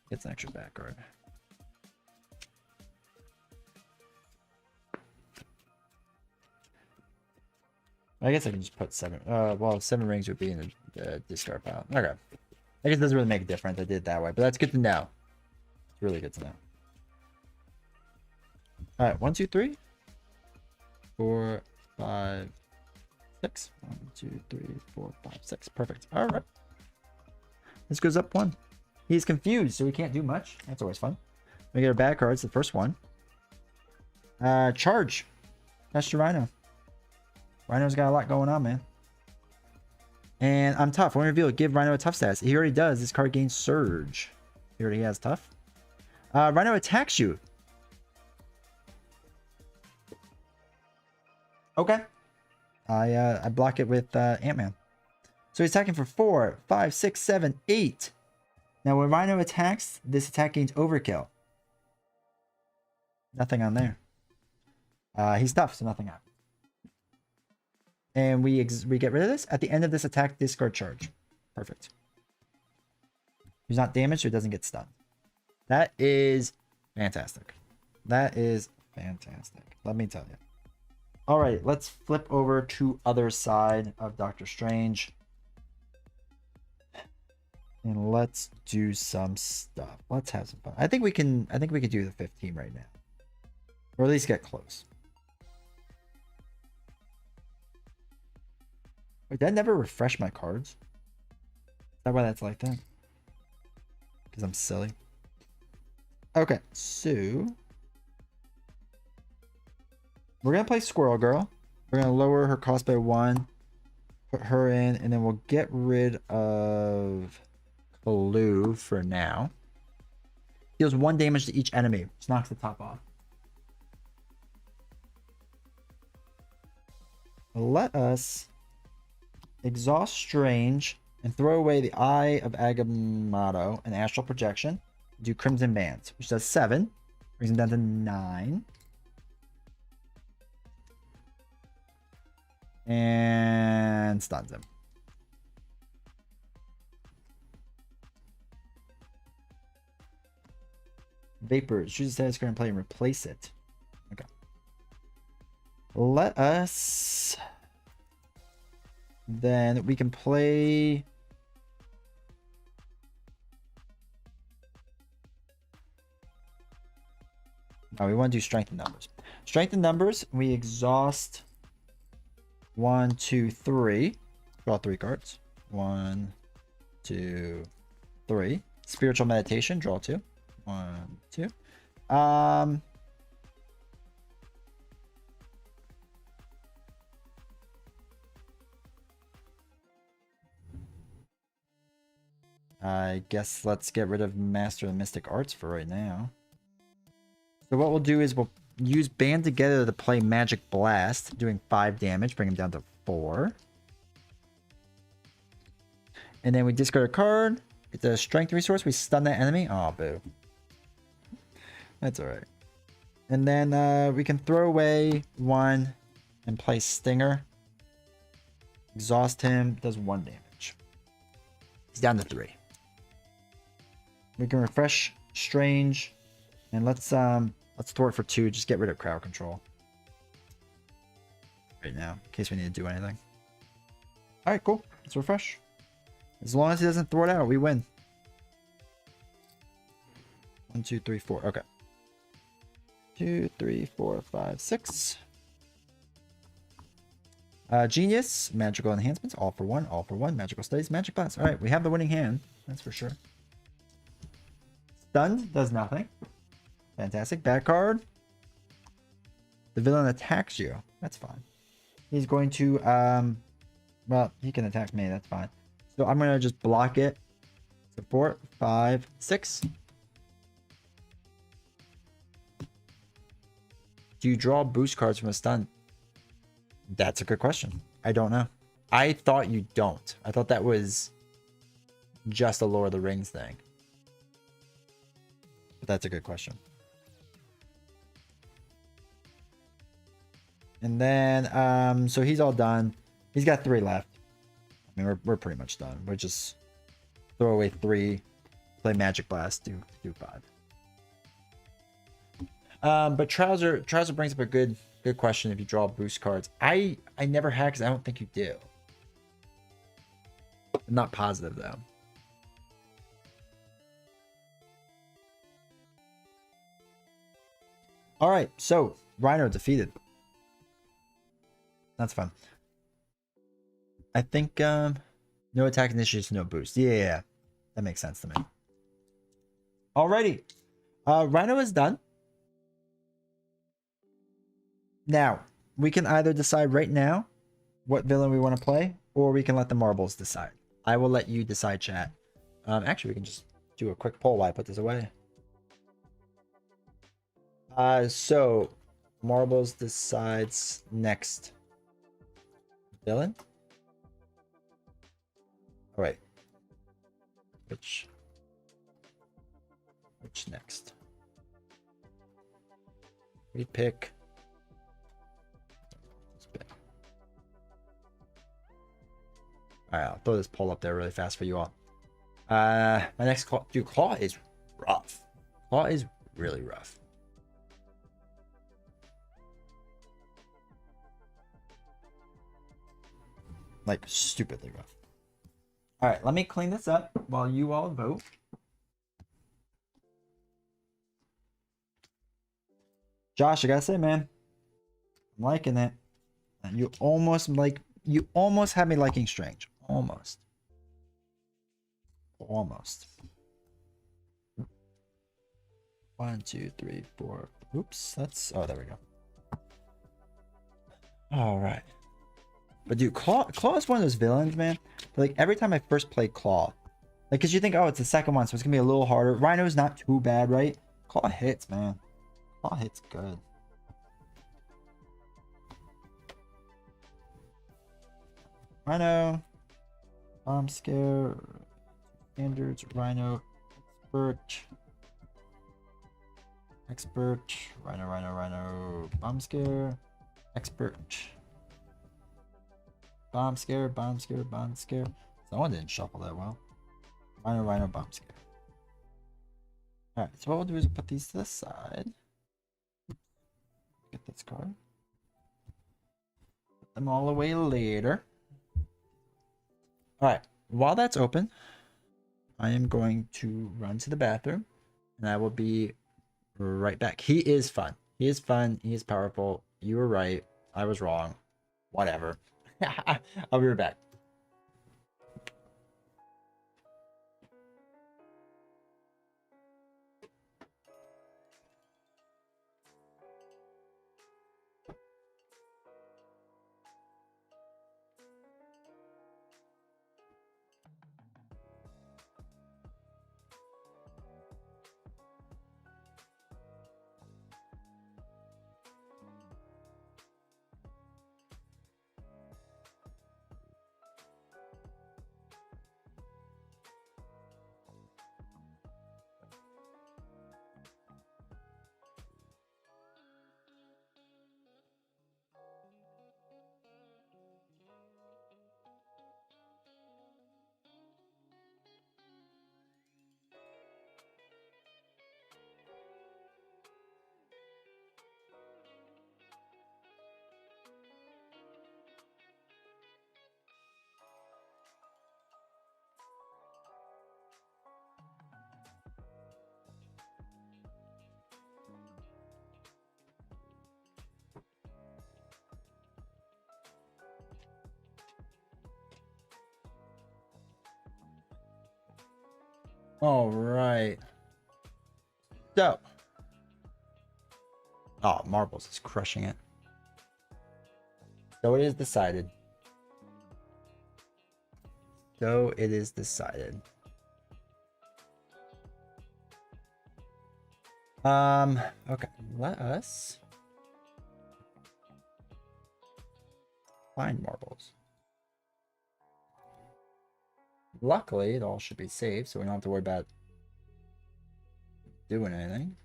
Gets an extra back card. I guess I can just put 7. Well, 7 rings would be in the discard pile. Okay. I guess it doesn't really make a difference. I did it that way, but that's good to know. It's really good to know. Alright, 1, 2, 3. 4, 5, 6. 1, 2, 3, 4, 5, 6. Perfect. Alright. This goes up 1. He's confused, so he can't do much. That's always fun. We get our bad cards. The first one. Charge. That's your Rhino. Rhino's got a lot going on, man. And I'm tough. When reveal, give Rhino a tough status. He already does. This card gains Surge. He already has tough. Rhino attacks you. Okay. I block it with Ant-Man. So he's attacking for 4, 5, 6, 7, 8. Now when Rhino attacks, this attack gains Overkill. Nothing on there. He's tough, so nothing on. And we get rid of this. At the end of this attack, discard charge. Perfect. He's not damaged, so he doesn't get stunned. That is fantastic. That is fantastic. Let me tell you. All right, let's flip over to other side of Doctor Strange. And let's do some stuff. Let's have some fun. I think we can do the 15 right now. Or at least get close. Wait, did I never refresh my cards? Is that why that's like that? Because I'm silly. Okay, so we're gonna play Squirrel Girl. We're gonna lower her cost by 1, put her in, and then we'll get rid of Blue for now. Deals 1 damage to each enemy. Just knocks the top off. Let us exhaust Strange and throw away the Eye of Agamotto and Astral Projection. Do Crimson Bands, which does 7. Brings him down to 9. And stuns him. Vapors. Choose a status card and play and replace it. Okay. Let us... Then we can play... No, we want to do strength in numbers. Strength in numbers, we exhaust 1, 2, 3. Draw 3 cards. 1, 2, 3. Spiritual meditation, draw 2. 1, 2. I guess let's get rid of Master of Mystic Arts for right now. So what we'll do is we'll use Band Together to play Magic Blast, doing 5 damage, bring him down to 4. And then we discard a card. It's a strength resource. We stun that enemy. Oh, boo. That's alright. And then we can throw away 1 and play Stinger. Exhaust him. Does 1 damage. He's down to 3. We can refresh Strange. And let's thwart for 2. Just get rid of crowd control. Right now. In case we need to do anything. Alright, cool. Let's refresh. As long as he doesn't thwart out, we win. 1, 2, 3, 4. Okay. 2, 3, 4, 5, 6. Genius. Magical enhancements. All for 1. All for 1. Magical studies. Magic blast. Alright, we have the winning hand. That's for sure. Stunned. Does nothing. Fantastic. Bad card. The villain attacks you. That's fine. He's going to, well, he can attack me. That's fine. So I'm going to just block it. So 4, 5, 6. Do you draw boost cards from a stun? That's a good question. I don't know. I thought you don't. I thought that was just a Lord of the Rings thing. But that's a good question. And then, so he's all done. He's got 3 left. I mean, we're pretty much done. We're just throw away 3, play Magic Blast, do 5. But Trouser brings up a good question if you draw boost cards. I never had because I don't think you do. I'm not positive though. All right, so Rhino defeated. That's fun. I think no attack initiatives, no boost. Yeah, that makes sense to me. Alrighty, Rhino is done. Now we can either decide right now what villain we want to play, or we can let the marbles decide. I will let you decide, chat. Actually, we can just do a quick poll while I put this away. So marbles decides next villain. All right. Which next? We pick. All right, I'll throw this poll up there really fast for you all. My next claw, dude, claw is rough. Claw is really rough. Like stupidly rough. All right, let me clean this up while you all vote. Josh, I gotta say, man, I'm liking it. And you almost had me liking Strange. Almost. Almost. 1, 2, 3, 4. Oops, that's oh there we go. All right. But dude, Claw is one of those villains, man. Like every time I first play Claw, like cause you think, oh, it's the second one, so it's gonna be a little harder. Rhino's not too bad, right? Claw hits, man. Claw hits good. Rhino, Bomb Scare, Standards, Rhino, Expert, Rhino, Bomb Scare, Expert, Bomb Scare. Someone didn't shuffle that well. Rhino, Bomb Scare. Alright, so what we'll do is put these to the side. Get this card. Put them all away later. Alright, while that's open, I am going to run to the bathroom and I will be right back. He is fun. He is fun. He is powerful. You were right. I was wrong. Whatever. I'll be right back. All right. So. Oh, Marbles is crushing it. So it is decided. Okay, let us find Marbles. Luckily, it all should be saved, so we don't have to worry about doing anything.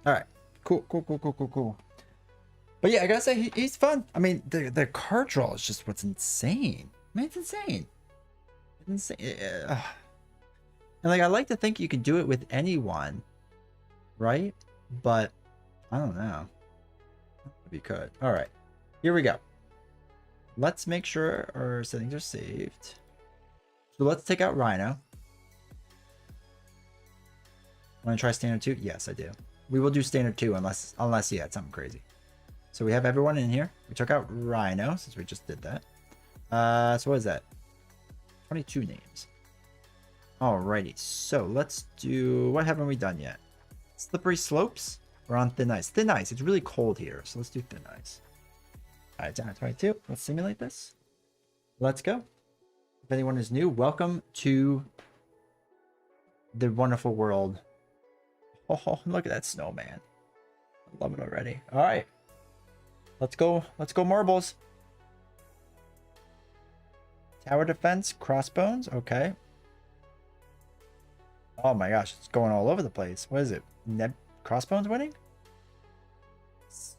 All right, cool. But yeah, I gotta say he's fun. I mean, the card draw is just what's insane. I mean, it's insane. It's insane. And like, I like to think you can do it with anyone, right? But I don't know if you could. All right, here we go. Let's make sure our settings are saved. So let's take out Rhino. Want to try standard 2? Yes, I do. We will do standard 2 unless he had something crazy. So we have everyone in here. We took out Rhino since we just did that. So what is that? 22 names. Alrighty, so let's do... What haven't we done yet? Slippery Slopes? We're on Thin Ice. Thin Ice, it's really cold here, so let's do Thin Ice. Alright, down to 22. Let's simulate this. Let's go. If anyone is new, welcome to the wonderful world. Oh, look at that snowman. I love it already. Alright. Let's go Marbles. Tower defense, crossbones, okay. Oh my gosh, it's going all over the place. What is it? Crossbones winning?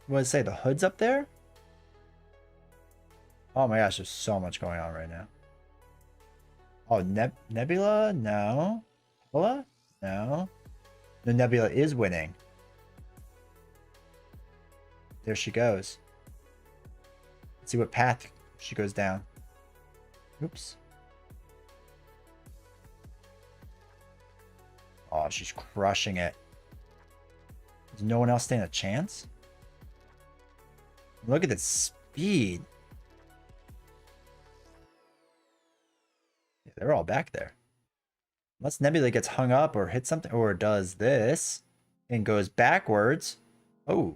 What does it say? The hood's up there? Oh my gosh, there's so much going on right now. Oh, Nebula? No. Nebula? No. The Nebula is winning. There she goes. Let's see what path she goes down. Oops. Oh, she's crushing it. Does no one else stand a chance? Look at the speed. Yeah, they're all back there. Unless Nebula gets hung up or hits something, or does this and goes backwards. Oh,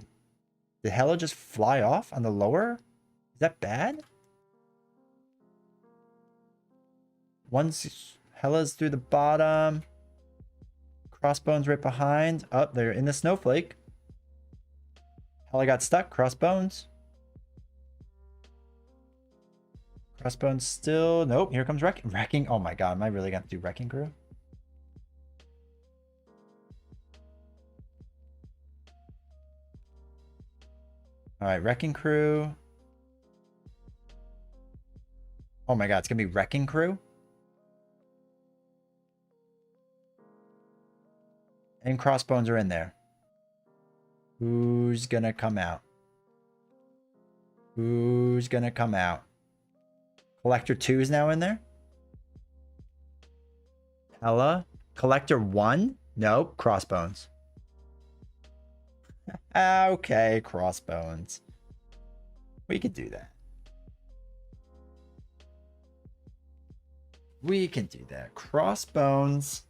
did Hela just fly off on the lower? Is that bad? Once Hela's through the bottom. Crossbones right behind. Oh, they're in the snowflake. Hela got stuck. Crossbones. Crossbones still. Nope. Here comes Wrecking. Oh my god. Am I really going to do Wrecking Crew? Alright. Wrecking Crew. Oh my god. It's going to be Wrecking Crew. And Crossbones are in there. Who's going to come out? Who's going to come out? Collector 2 is now in there. Hela. Collector 1? Nope. Crossbones. Okay, Crossbones. We could do that. We can do that. Crossbones.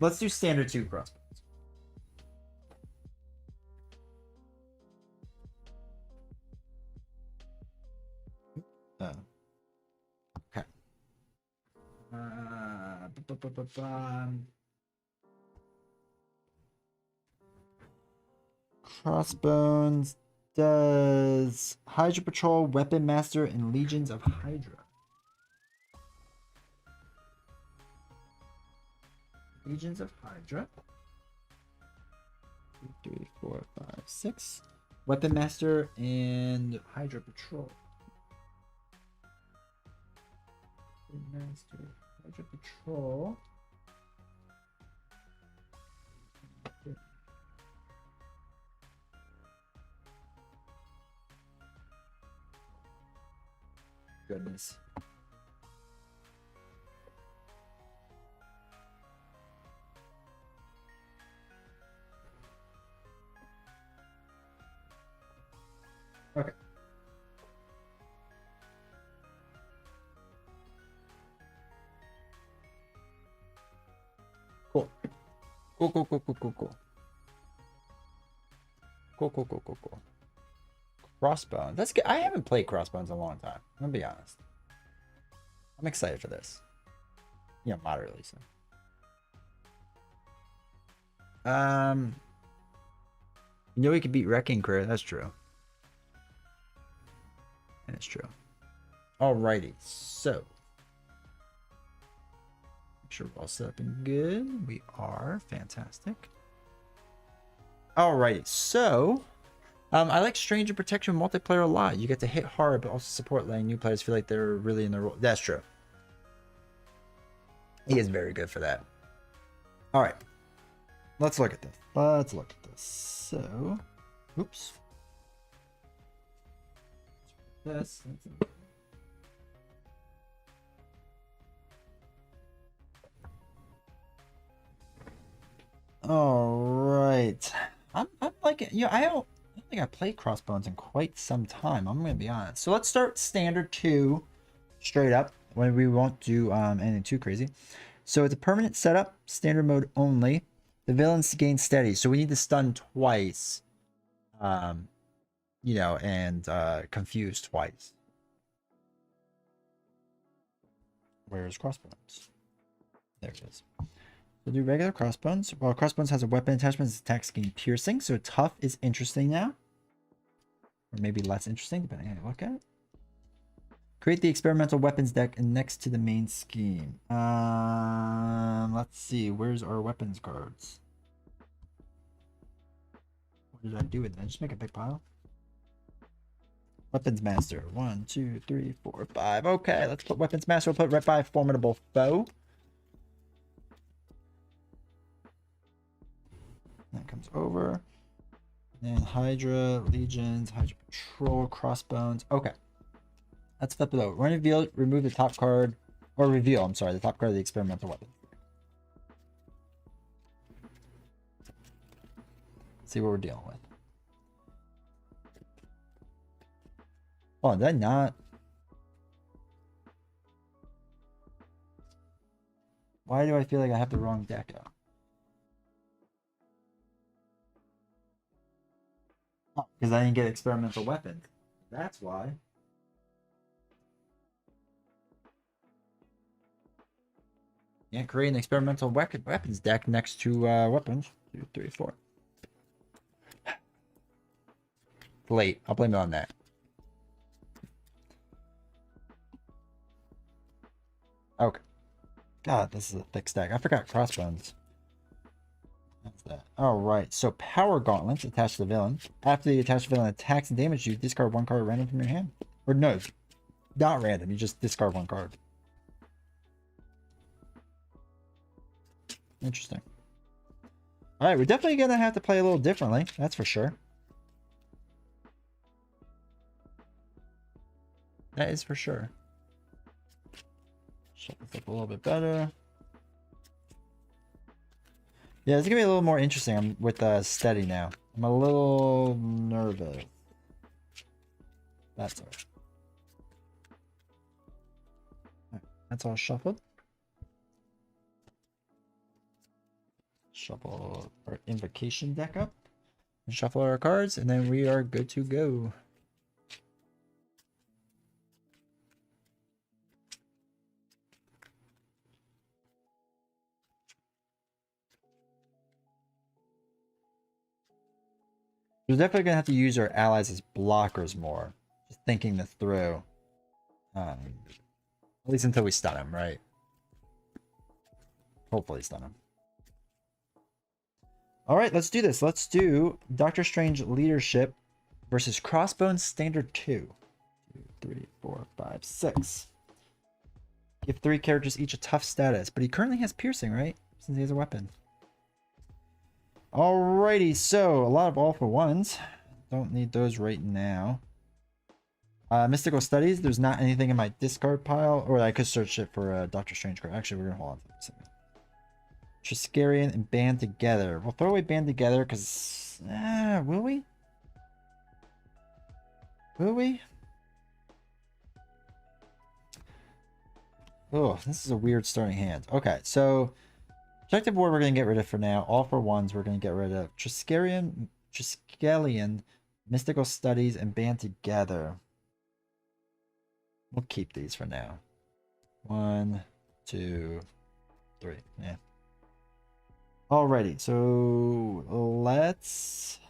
Let's do standard 2 Crossbones. Okay. Crossbones does Hydra Patrol, Weapon Master, and Legions of Hydra. Legions of Hydra. 2, 3, 4, 5, 6. Weapon Master and Hydra Patrol. Master, Hydra Patrol. Goodness. Okay. Cool. Cool. Crossbones. That's good. I haven't played Crossbones in a long time. I'm gonna be honest. I'm excited for this. Yeah, moderately so. You know we could beat Wrecking Crew. That's true. That's true. Alrighty, so make sure we're all set up and good. We are fantastic. Alrighty, so I like Stranger Protection multiplayer a lot. You get to hit hard, but also support letting new players feel like they're really in the role. That's true. He is very good for that. All right, let's look at this. So, oops. This. All right. I'm like, you know, I don't think I played Crossbones in quite some time. I'm gonna be honest. So let's start standard 2 straight up. When we won't do anything too crazy. So it's a permanent setup, standard mode only. The villains gain steady, so we need to stun twice. You know, and confuse twice. Where's Crossbones? There it is. We'll do regular Crossbones. Well, Crossbones has a weapon attachment, its attacks gain piercing, so tough is interesting now. Or maybe less interesting, depending on how you look at it. Create the experimental weapons deck next to the main scheme. Let's see. Where's our weapons cards? What did I do with them? Just make a big pile. Weapons Master. 1, 2, 3, 4, 5. Okay, let's put Weapons Master. We'll put right by Formidable Foe. That comes over. And Hydra, Legions, Hydra Patrol, Crossbones. Okay. Let's flip it over. We're going to remove the top card, or reveal, I'm sorry, the top card of the experimental weapon. See what we're dealing with. Oh, did I not? Why do I feel like I have the wrong deck out? Oh, because I didn't get experimental weapons. That's why. Yeah, create an experimental weapons deck next to weapons. 2, 3, 4. Late. I'll blame it on that. Okay. God, this is a thick stack. I forgot crossbones. That's that. Alright, so power gauntlets attached to the villain. After the attached villain attacks and damages you, discard one card random from your hand. Or no, not random. You just discard one card. Interesting. Alright, we're definitely going to have to play a little differently. That's for sure. That is for sure. Shut this up a little bit better. Yeah, it's gonna be a little more interesting. I'm with steady now. I'm a little nervous. That's all right. That's all shuffled. Shuffle our invocation deck up. And shuffle our cards, and then we are good to go. We're definitely gonna have to use our allies as blockers more. Just thinking this through. At least until we stun him, right? Hopefully stun him. Alright, let's do this. Let's do Doctor Strange Leadership versus Crossbones Standard 2. 2, 3, 4, 5, 6. Give 3 characters each a tough status, but he currently has piercing, right? Since he has a weapon. Alrighty, so a lot of all for ones. Don't need those right now. Mystical Studies, there's not anything in my discard pile, or I could search it for Doctor Strange card. Actually, we're gonna hold on to it a second. Triskelion and Band Together. We'll throw away Band Together because will we? Will we? Oh, this is a weird starting hand. Okay, so objective board we're going to get rid of for now. All for ones we're going to get rid of. Triskelion, Mystical Studies, and Band Together. We'll keep these for now. 1, 2, 3. Yeah. Alrighty, so let's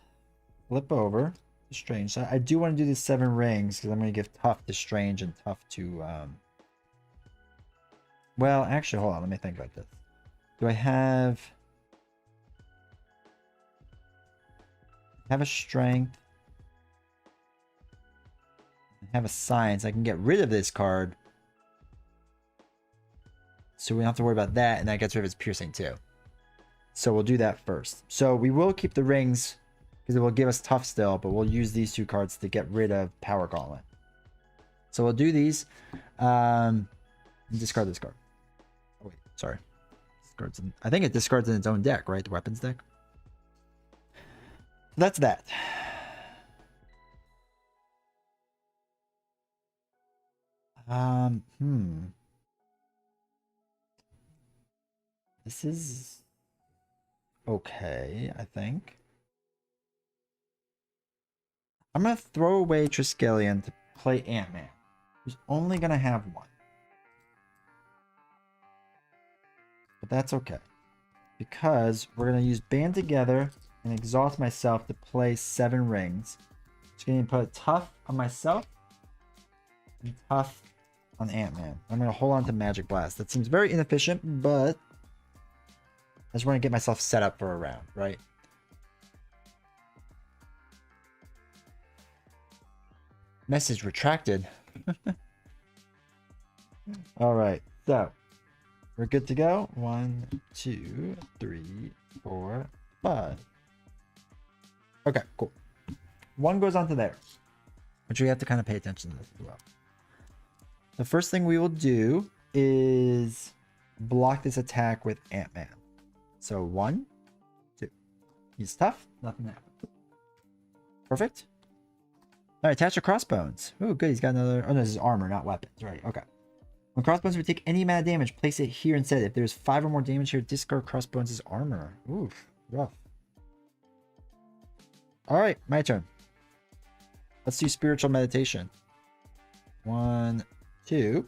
flip over to Strange. I do want to do the 7 rings because I'm going to give tough to Strange and tough to well, actually, hold on. Let me think about this. Do I have a strength? Have a science. I can get rid of this card, so we don't have to worry about that, and that gets rid of its piercing too. So we'll do that first. So we will keep the rings because it will give us tough still, but we'll use these 2 cards to get rid of Power Gauntlet. So we'll do these and discard this card. Oh wait, sorry. I think it discards in its own deck, right? The weapons deck. That's that. This is okay, I think. I'm gonna throw away Triskelion to play Ant-Man, who's only gonna have 1. But that's okay, because we're going to use Band Together and exhaust myself to play 7 rings. Just going to put tough on myself and tough on Ant-Man. I'm going to hold on to Magic Blast. That seems very inefficient, but I just want to get myself set up for a round, right? Message retracted. All right, so we're good to go. 1, 2, 3, 4, 5. Okay, cool. One goes onto there, which we have to kind of pay attention to this as well. The first thing we will do is block this attack with Ant-Man. So 1, 2. He's tough. Nothing happens. Perfect. All right, attach your crossbones. Oh, good. He's got another. Oh, no, this is armor, not weapons. Right. Okay. When crossbones would take any amount of damage, place it here instead. If there's 5 or more damage here, discard crossbones' armor. Oof. Rough. All right, my turn. Let's do spiritual meditation. 1, 2.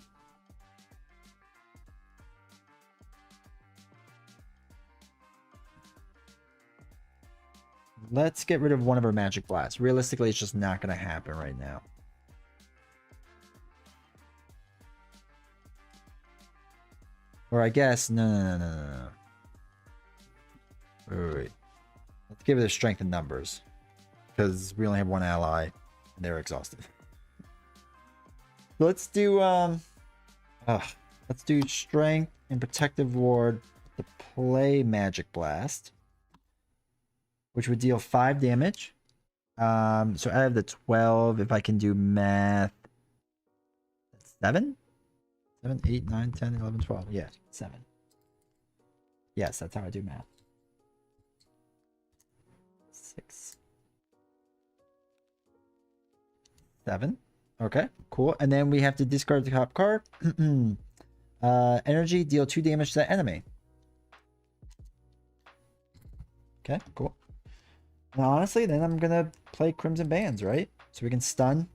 Let's get rid of one of our magic blasts. Realistically, it's just not going to happen right now. Or I guess, no. Wait. Let's give it a strength in numbers. Because we only have one ally, and they're exhausted. Let's do, let's do strength and protective ward to play magic blast, which would deal 5 damage. So out of the 12, if I can do math, 7? 7, 8, 9, 10, 11, 12. Yeah, 7. Yes, that's how I do math. 6. 7. Okay, cool. And then we have to discard the top card. Energy, deal 2 damage to the enemy. Okay, cool. Now, honestly, then I'm gonna play Crimson Bands, right? So we can stun.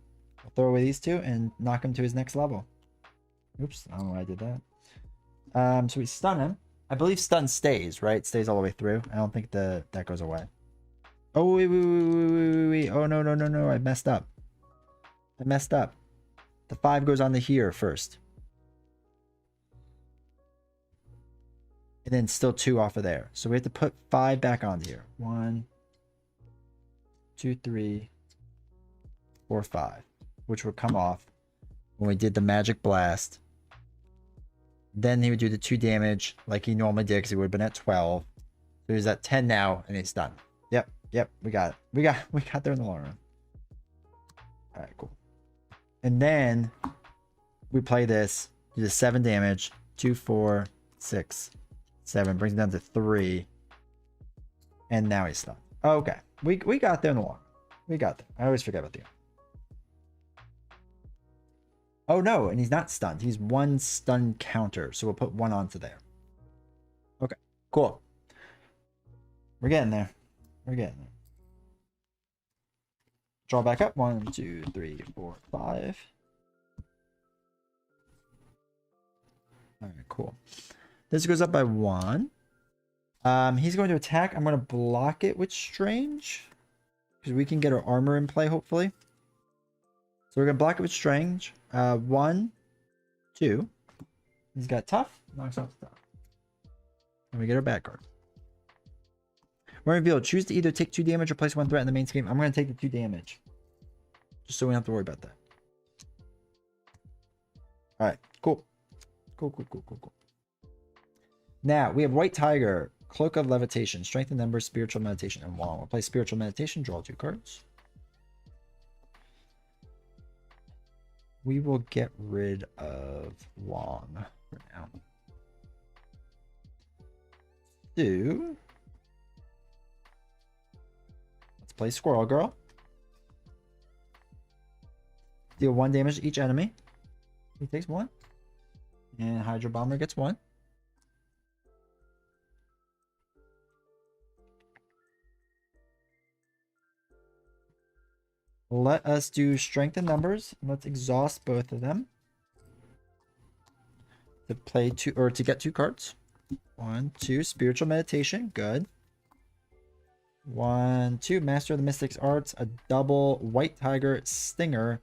I'll throw away these 2 and knock him to his next level. Oops, I don't know why I did that. So we stun him. I believe stun stays, right? It stays all the way through. I don't think that goes away. Oh, wait. Oh, no. I messed up. The 5 goes on to here first. And then still 2 off of there. So we have to put 5 back onto here. 1, 2, 3, 4, 5. Which would come off when we did the magic blast. Then he would do the 2 damage like he normally did because he would have been at 12. So he's at 10 now and he's done. Yep, we got it. We got there in the long run. Alright, cool. And then we play this, do the 7 damage, 2, 4, 6, 7, brings it down to 3. And now he's stunned. Okay. We got there in the long run. We got there. I always forget about the end. Oh no, and he's not stunned. He's 1 stun counter. So we'll put 1 onto there. Okay, cool. We're getting there. Draw back up. 1, 2, 3, 4, 5. Alright, cool. This goes up by 1. He's going to attack. I'm going to block it with Strange. Because we can get our armor in play, hopefully. So we're going to block it with Strange. 1, 2. He's got tough. Knocks off tough. And we get our back guard. We're revealed. Choose to either take 2 damage or place 1 threat in the main scheme. I'm going to take the 2 damage. Just so we don't have to worry about that. Alright, cool. Cool. Now, we have White Tiger, Cloak of Levitation, Strength in Numbers, Spiritual Meditation, and Wong. We'll play Spiritual Meditation, draw 2 cards. We will get rid of Wong for now. So, let's play Squirrel Girl. Deal 1 damage to each enemy. He takes 1. And Hydro Bomber gets 1. Let us do Strength in Numbers. Let's exhaust both of them. To play 2 or to get 2 cards. 1, 2, Spiritual Meditation, good. 1, 2, Master of the Mystics Arts, a double White Tiger Stinger.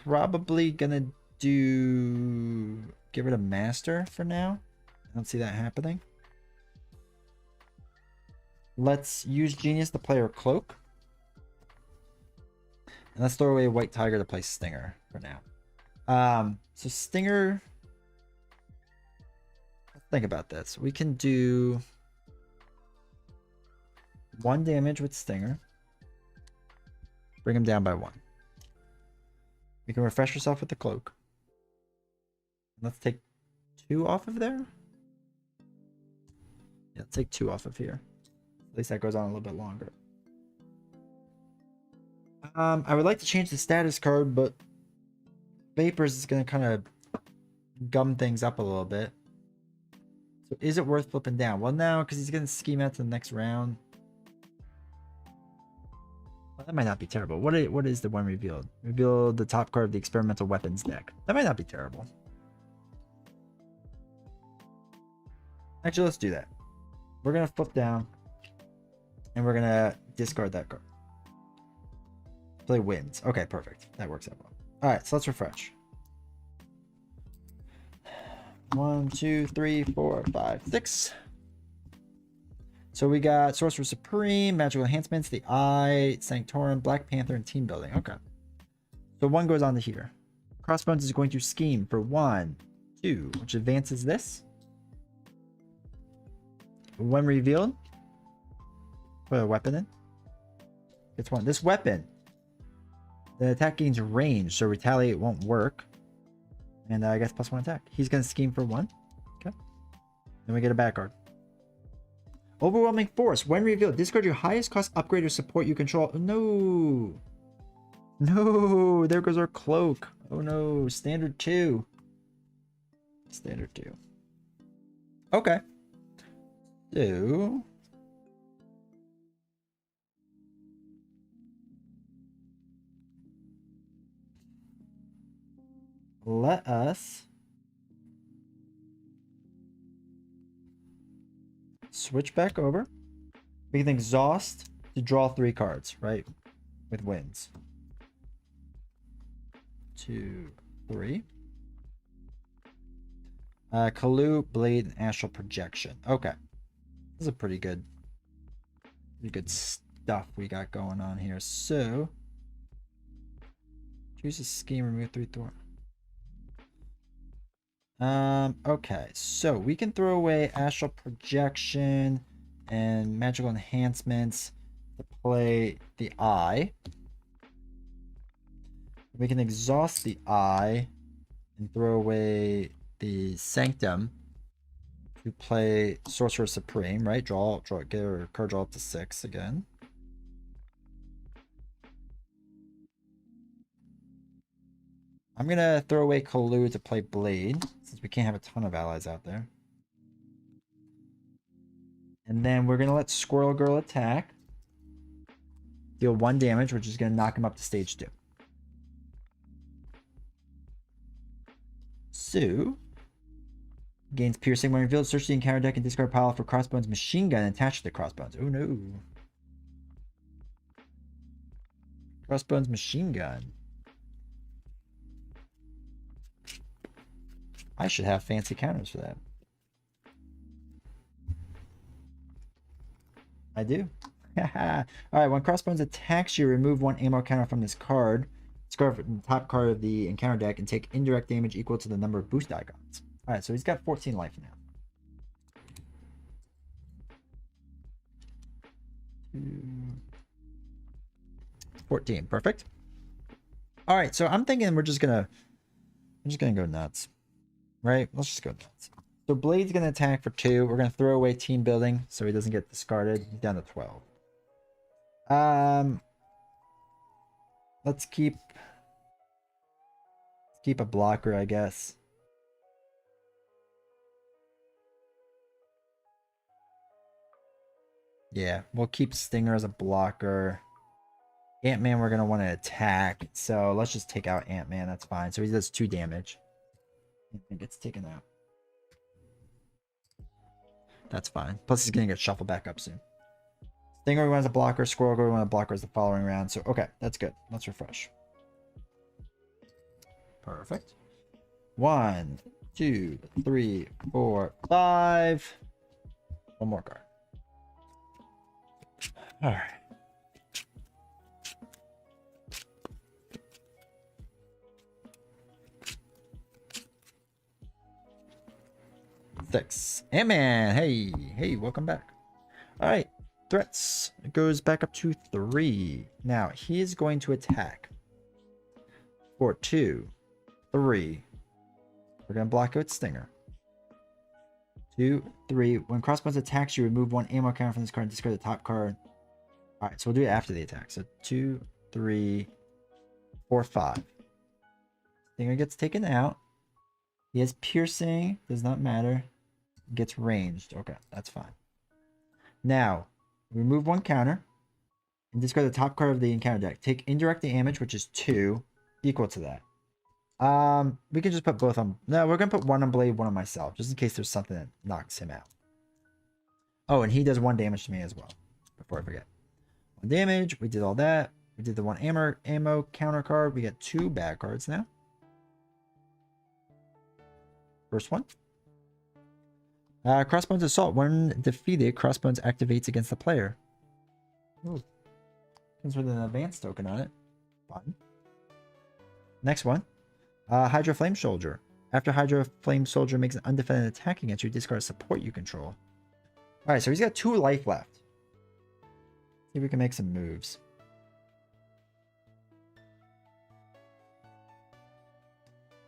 Probably gonna get rid of Master for now. I don't see that happening. Let's use Genius to play our Cloak. And let's throw away White Tiger to play Stinger for now. So Stinger. Let's think about this. We can do 1 damage with Stinger. Bring him down by 1. We can refresh yourself with the cloak. Let's take 2 off of there. Yeah, let's take 2 off of here. At least that goes on a little bit longer. I would like to change the status card, but Vapors is going to kind of gum things up a little bit. So is it worth flipping down? Well, no, because he's going to scheme out to the next round. Well, that might not be terrible. What is the one revealed? Reveal the top card of the experimental weapons deck. That might not be terrible. Actually, let's do that. We're going to flip down. And we're going to discard that card. Play wins. Okay, perfect. That works out well. Alright, so let's refresh. 1, 2, 3, 4, 5, 6. So we got Sorcerer Supreme, Magical Enhancements, the Eye, Sanctorum, Black Panther, and Team Building. Okay. So 1 goes on to here. Crossbones is going to scheme for 1, 2, which advances this. When revealed, put a weapon in. It's 1. This weapon, the attack gains range, so retaliate won't work. And I guess +1 attack. He's going to scheme for 1. Okay. Then we get a bad card. Overwhelming Force. When revealed, discard your highest cost upgrade or support you control. No. No. There goes our cloak. Oh no. Standard 2. Standard 2. Okay. So. Let us switch back over. We can exhaust to draw 3 cards, right? With wins. 2, 3. Kalu, Blade, and Astral Projection. Okay. This is a pretty good stuff we got going on here. So, choose a scheme, remove 3 thorn. Okay, so we can throw away Astral Projection and Magical Enhancements to play the Eye. We can exhaust the Eye and throw away the Sanctum to play Sorcerer Supreme, right? Get our card draw up to 6 again. I'm gonna throw away Kalu to play Blade, since we can't have a ton of allies out there. And then we're gonna let Squirrel Girl attack. Deal 1 damage, which is gonna knock him up to stage 2. So, gains piercing when revealed. Search the encounter deck and discard pile for Crossbones Machine Gun attached to the Crossbones. Oh no. Crossbones Machine Gun. I should have fancy counters for that. I do. Alright, when Crossbones attacks you, remove 1 ammo counter from this card. Discard the top card of the encounter deck and take indirect damage equal to the number of boost icons. Alright, so he's got 14 life now. 14, perfect. Alright, so I'm thinking I'm just gonna go nuts. Right? Let's just go nuts. So Blade's gonna attack for 2. We're gonna throw away Team Building so he doesn't get discarded. He's down to 12. Let's keep a blocker, I guess. Yeah, we'll keep Stinger as a blocker. Ant-Man we're going to want to attack. So let's just take out Ant-Man. That's fine. So he does 2 damage. Ant-Man gets taken out. That's fine. Plus he's going to get shuffled back up soon. Stinger we want as a blocker. Squirrel we want a blocker as the following round. So okay, that's good. Let's refresh. Perfect. 1, 2, 3, 4, 5. 1 more card. All right. Sticks. Ant-Man. Hey, welcome back. All right, threats. It goes back up to 3. Now, he is going to attack for 2, 3. We're going to block it with Stinger. 2, 3. When Crossbones attacks, you remove 1 ammo counter from this card and discard the top card. All right, so we'll do it after the attack. So 2, 3, 4, 5. Stinger gets taken out. He has piercing. Does not matter. Gets ranged. Okay, that's fine. Now, remove 1 counter and discard the top card of the encounter deck. Take indirect damage, which is 2, equal to that. We can just put both on. No, we're gonna put 1 on Blade, 1 on myself, just in case there's something that knocks him out. Oh, and he does 1 damage to me as well. Before I forget, 1 damage. We did all that. We did the 1 ammo counter card. We get 2 bad cards now. First one. Crossbones Assault. When defeated, Crossbones activates against the player. Ooh. Comes with an advanced token on it. Fun. Next one. Hydra Flame Soldier. After Hydra Flame Soldier makes an undefended attack against you, discard a support you control. Alright, so he's got 2 life left. See if we can make some moves.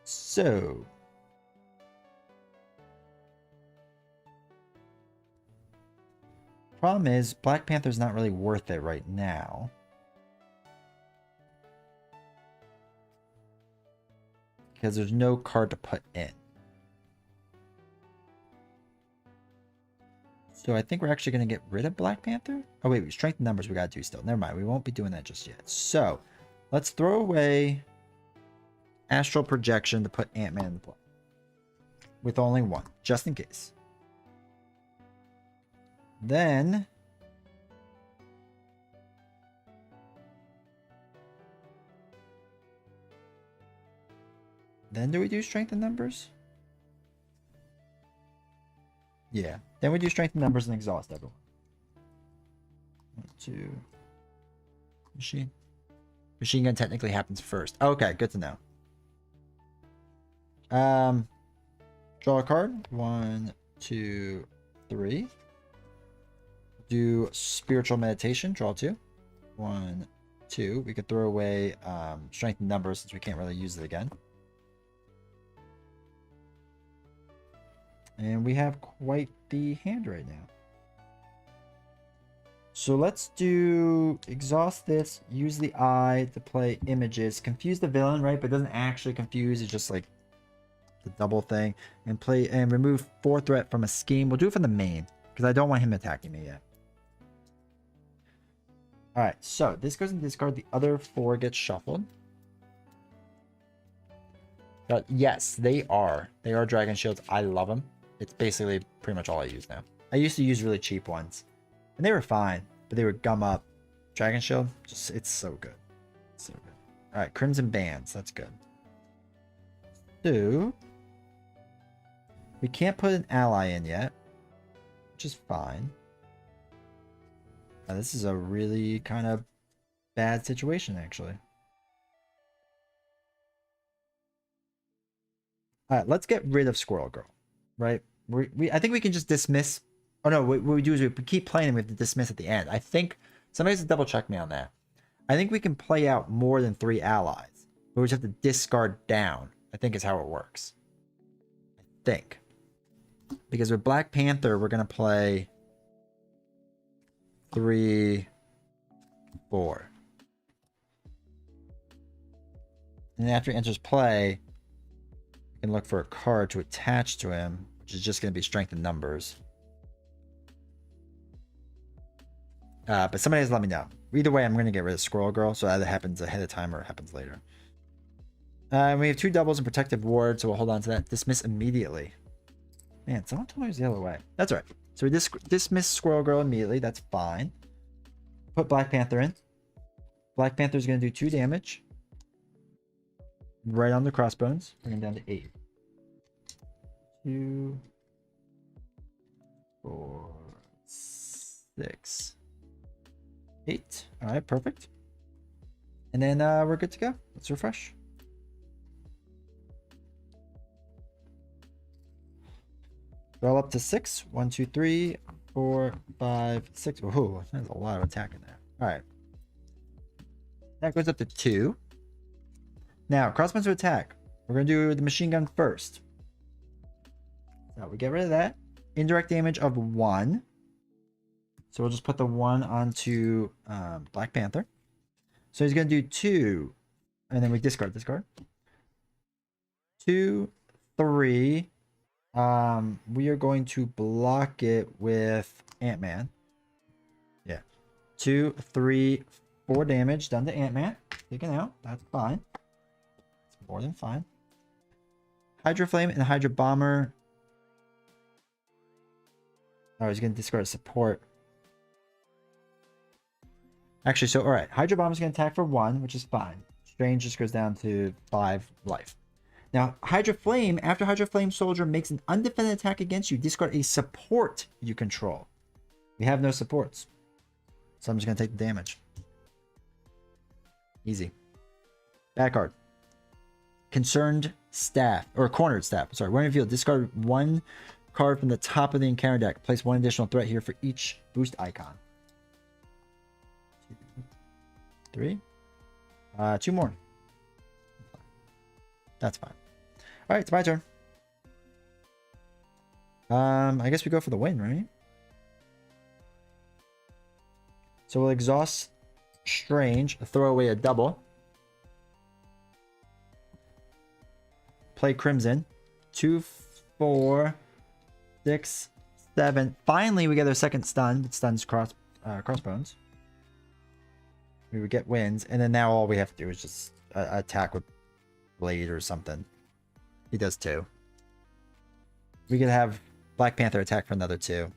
So... problem is, Black Panther's not really worth it right now. Because there's no card to put in. So I think we're actually going to get rid of Black Panther. Oh wait, we strengthen numbers we got to do still. Never mind, we won't be doing that just yet. So let's throw away Astral Projection to put Ant-Man in play. With only 1, just in case. Then do we do strength in numbers? Yeah. Then we do strength in numbers and exhaust everyone. 1, 2. Machine. Machine gun technically happens first. Okay, good to know. Draw a card. 1, 2, 3. Do Spiritual Meditation. Draw 2. 1, 2. We could throw away strength in numbers since we can't really use it again. And we have quite the hand right now. So let's do exhaust this, use the eye to play images, confuse the villain, right? But it doesn't actually confuse, it's just like the double thing. And play and remove 4 threat from a scheme. We'll do it from the main, because I don't want him attacking me yet. Alright, so this goes in discard, the other 4 get shuffled. But yes, they are. They are Dragon Shields. I love them. It's basically pretty much all I use now. I used to use really cheap ones. And they were fine, but they would gum up. Dragon Shield, just it's so good. So good. Alright, Crimson Bands, that's good. So we can't put an ally in yet, which is fine. Now, this is a really kind of bad situation, actually. Alright, let's get rid of Squirrel Girl. Right? I think we can just dismiss. Oh no, what we do is we keep playing and we have to dismiss at the end. I think somebody has to double check me on that. I think we can play out more than 3 allies, but we just have to discard down. I think is how it works. I think. Because with Black Panther, we're gonna play 3, 4. And then after he enters play, we can look for a card to attach to him, which is just going to be strength in numbers. But somebody has to let me know. Either way, I'm going to get rid of Squirrel Girl, so either happens ahead of time or it happens later. We have 2 doubles and protective ward, so we'll hold on to that. Dismiss immediately. Man, someone told me it was the other way. That's all right. So we dismiss Squirrel Girl immediately. That's fine. Put Black Panther in. Black Panther is going to do 2 damage. Right on the crossbones. Bring him down to 8. 2, 4, 6, 8. All right, perfect. And then we're good to go. Let's refresh. Roll up to 6. 1, 2, 3, 4, 5, 6. Ooh, there's a lot of attack in there. All right. That goes up to 2. Now, crossbows to attack. We're going to do the machine gun first. So we get rid of that. Indirect damage of 1. So we'll just put the 1 onto Black Panther. So he's going to do 2. And then we discard this card. 2, 3. We are going to block it with Ant-Man. Yeah. 2, 3, 4 damage done to Ant-Man. Taken out. That's fine. It's more than fine. Hydra Flame and Hydra Bomber. Oh, he's going to discard support. Actually, so, alright. Hydra Bomber is going to attack for 1, which is fine. Strange just goes down to 5 life. Now, Hydra Flame, after Hydra Flame Soldier makes an undefended attack against you, discard a support you control. We have no supports. So I'm just going to take the damage. Easy. Bad card. Concerned Staff, or Cornered Staff. Sorry, when in field, discard 1 card from the top of the encounter deck. Place 1 additional threat here for each boost icon. 2, 3. 2 more. That's fine. All right, it's my turn. I guess we go for the win, right? So we'll exhaust Strange, throw away a double. Play Crimson. 2, 4, 6, 7. Finally, we get our second stun. It stuns Crossbones. We would get wins, and then now all we have to do is just attack with Blade or something. He does 2. We could have Black Panther attack for another 2.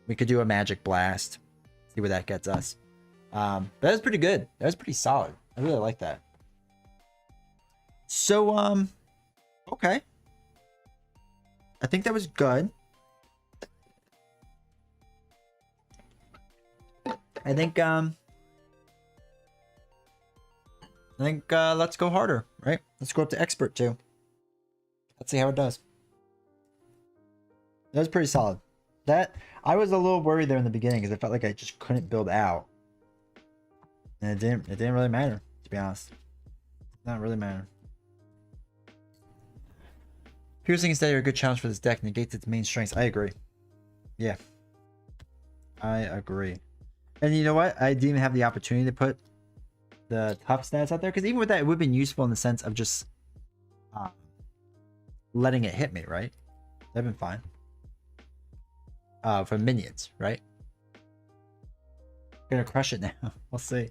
We could do a Magic Blast. See where that gets us. That was pretty good. That was pretty solid. I really like that. So, okay. I think that was good. I think let's go harder, right? Let's go up to Expert 2. Let's see how it does. That was pretty solid. That I was a little worried there in the beginning because I felt like I just couldn't build out. And it didn't really matter, to be honest. Not really matter. Piercing and Steady are a good challenge for this deck. Negates its main strengths. I agree. Yeah. I agree. And you know what? I didn't even have the opportunity to put the tough stats out there, because even with that, it would have been useful in the sense of just letting it hit me, right? That'd been fine. For minions, right? Gonna crush it now. We'll see.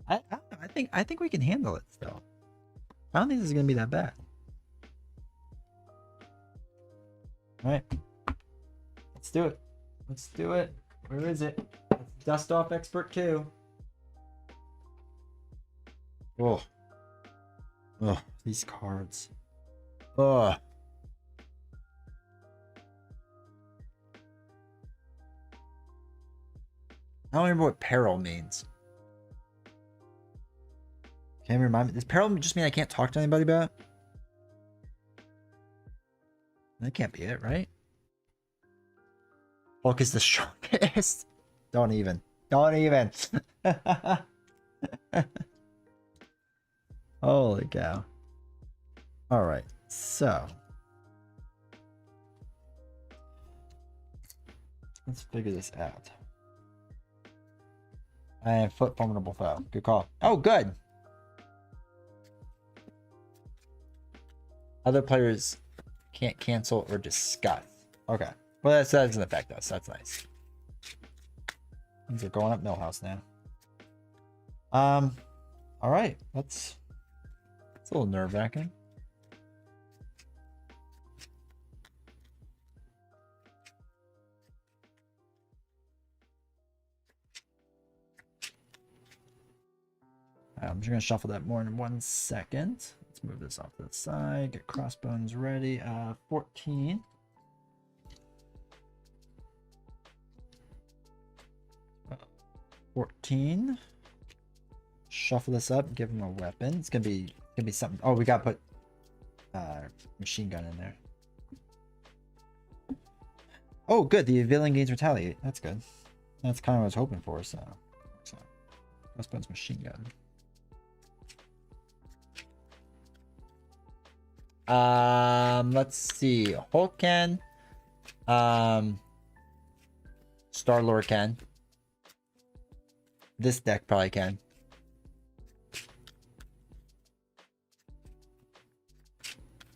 I don't know. I think we can handle it still. I don't think this is gonna be that bad. All right, let's do it. Let's do it. Where is it? Let's dust off Expert 2. Oh. Oh, these cards. Oh. I don't remember what peril means. Can you remind me? Does peril just mean I can't talk to anybody about it? That can't be it, right? Hulk is the strongest. Don't even. Don't even. Holy cow. Alright, so. Let's figure this out. And foot formidable foe. Good call. Oh, good. Other players can't cancel or discuss. Okay. Well, that doesn't affect us. That's nice. Things are going up Millhouse now. All right. It's a little nerve-wracking. I'm just gonna shuffle that more in 1 second. Let's move this off to the side. Get Crossbones ready. 14. Uh, 14. Shuffle this up. Give him a weapon. It's gonna be something. Oh, we gotta put machine gun in there. Oh, good. The villain gains retaliate. That's good. That's kind of what I was hoping for. So Crossbone's machine gun. Let's see. Hulk can. Star-Lord can. This deck probably can.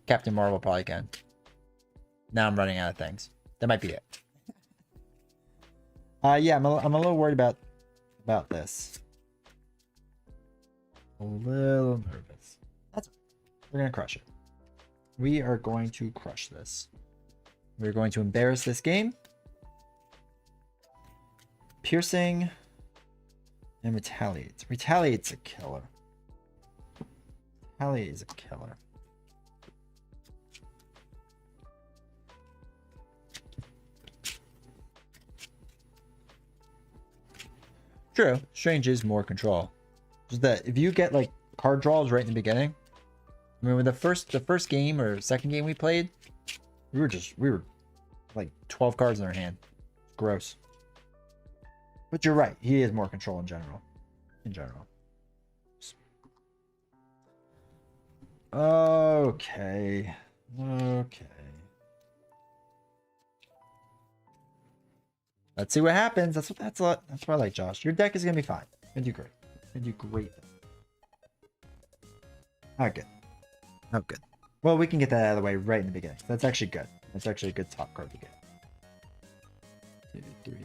Captain Marvel probably can. Now I'm running out of things. That might be it. Yeah, I'm a little worried about this. A little nervous. We're gonna crush it. We are going to crush this. We're going to embarrass this game. Piercing and retaliate. Retaliate's a killer. Retaliate is a killer. True. Strange is more control. Just that if you get like card draws right in the beginning. I mean, when the first game or second game we played, we were like 12 cards in our hand. Gross. But you're right. He has more control in general. Okay. Let's see what happens. That's what I like, Josh. Your deck is gonna be fine. Gonna do great. Gonna do great. Not good. Not good. Well, we can get that out of the way right in the beginning. That's actually good. That's actually a good top card to get. 2, 3, 4,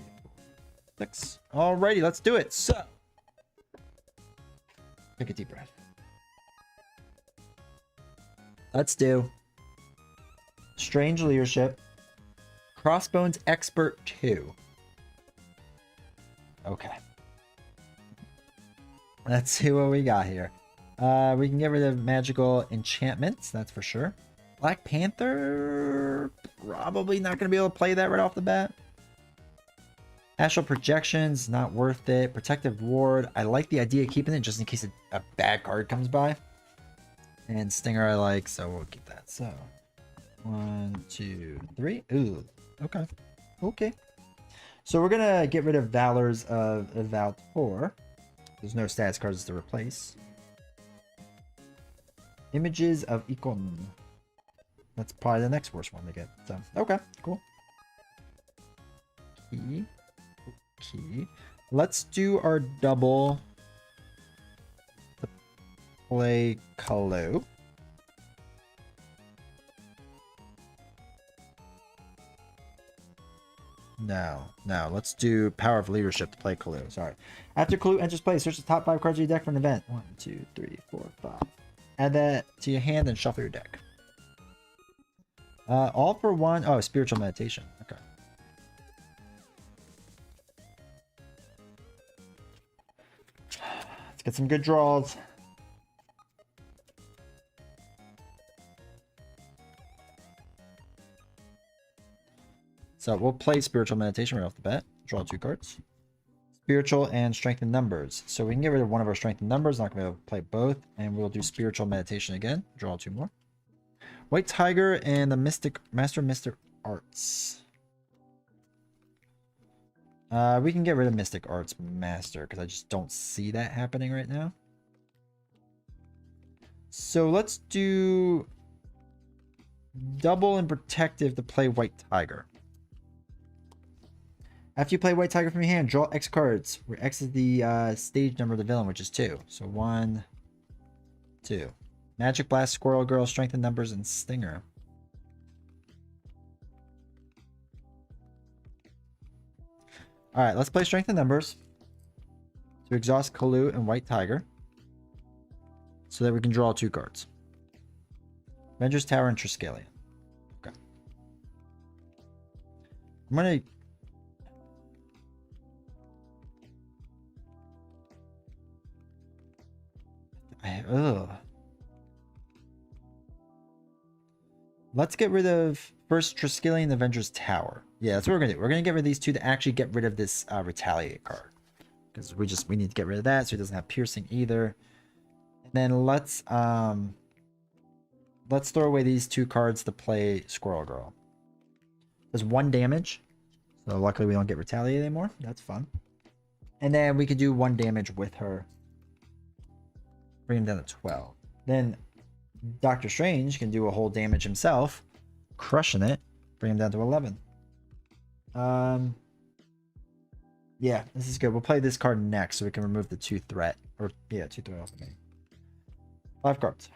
6. Alrighty, let's do it. So, take a deep breath. Let's do Strange Leadership, Crossbones Expert 2. Okay. Let's see what we got here. We can get rid of magical enchantments, that's for sure. Black Panther, probably not going to be able to play that right off the bat. Astral Projections, not worth it. Protective Ward, I like the idea of keeping it just in case a bad card comes by. And Stinger I like, so we'll keep that. So, 1, 2, 3. Ooh, okay. Okay. So we're going to get rid of Valors of Valtor. There's no status cards to replace. Images of Icon. That's probably the next worst one to get. So, okay, cool. Key. Let's do our double to play Kalu. No. Let's do Power of Leadership to play Kalu. Sorry. After Kalu enters play, search the top 5 cards of your deck for an event. 1, 2, 3, 4, 5. Add that to your hand and shuffle your deck. All for one. Oh, Spiritual Meditation. Okay. Let's get some good draws. So we'll play Spiritual Meditation right off the bat. Draw 2 cards. Spiritual and Strengthened Numbers. So we can get rid of one of our Strengthened Numbers. Not going to be able to play both. And we'll do Spiritual Meditation again. Draw 2 more. White Tiger and the Master Mystic Arts. We can get rid of Mystic Arts Master because I just don't see that happening right now. So let's do double and protective to play White Tiger. After you play White Tiger from your hand, draw X cards, where X is the stage number of the villain, which is 2. So 1, 2. Magic Blast, Squirrel Girl, Strengthened Numbers, and Stinger. Alright, let's play Strengthened Numbers to exhaust Kalu and White Tiger so that we can draw 2 cards. Avengers Tower and Triskelion. Okay. I'm going to... Let's get rid of first Triskelion Avengers Tower. Yeah, that's what we're gonna do. We're gonna get rid of these 2 to actually get rid of this Retaliate card. Because we need to get rid of that so he doesn't have piercing either. And then let's throw away these 2 cards to play Squirrel Girl. Does 1 damage. So luckily we don't get retaliated anymore. That's fun. And then we could do 1 damage with her. Bring him down to 12. Then Doctor Strange can do a whole damage himself. Crushing it. Bring him down to 11. Yeah, this is good. We'll play this card next so we can remove the 2 threat. Or, yeah, 2 threat off of me. 5 cards.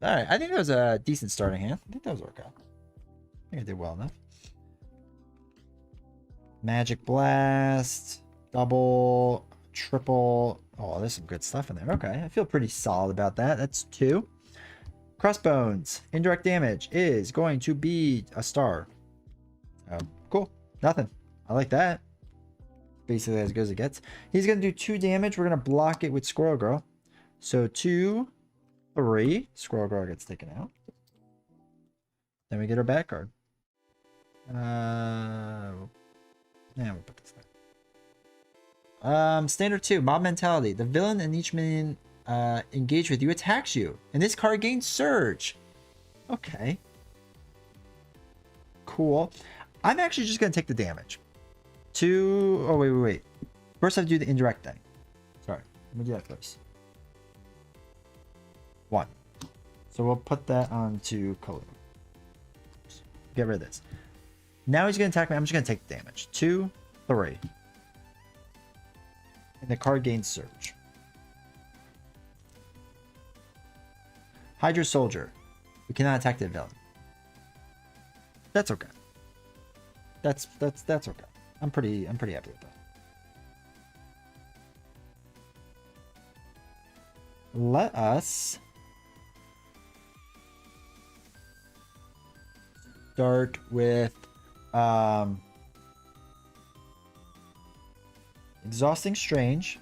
Alright, I think that was a decent starting hand. I think that was okay. I think I did well enough. Magic Blast. Double. Triple. Oh, there's some good stuff in there. Okay, I feel pretty solid about that. That's 2. Crossbones. Indirect damage is going to be a star. Cool. Nothing. I like that. Basically as good as it gets. He's going to do 2 damage. We're going to block it with Squirrel Girl. So 2, 3. Squirrel Girl gets taken out. Then we get our back card. Yeah, we'll put this there. Standard 2, Mob Mentality. The villain and each minion engaged with you attacks you. And this card gains Surge. Okay. Cool. I'm actually just going to take the damage. 2... Oh, wait. First I have to do the indirect thing. Sorry. Let me do that first. 1. So we'll put that onto Kalu. Get rid of this. Now he's going to attack me. I'm just going to take the damage. 2, 3. And the card gains Surge. Hydra Soldier. We cannot attack the villain. That's okay. That's okay. I'm pretty happy with that. Let us start with Exhausting Strange,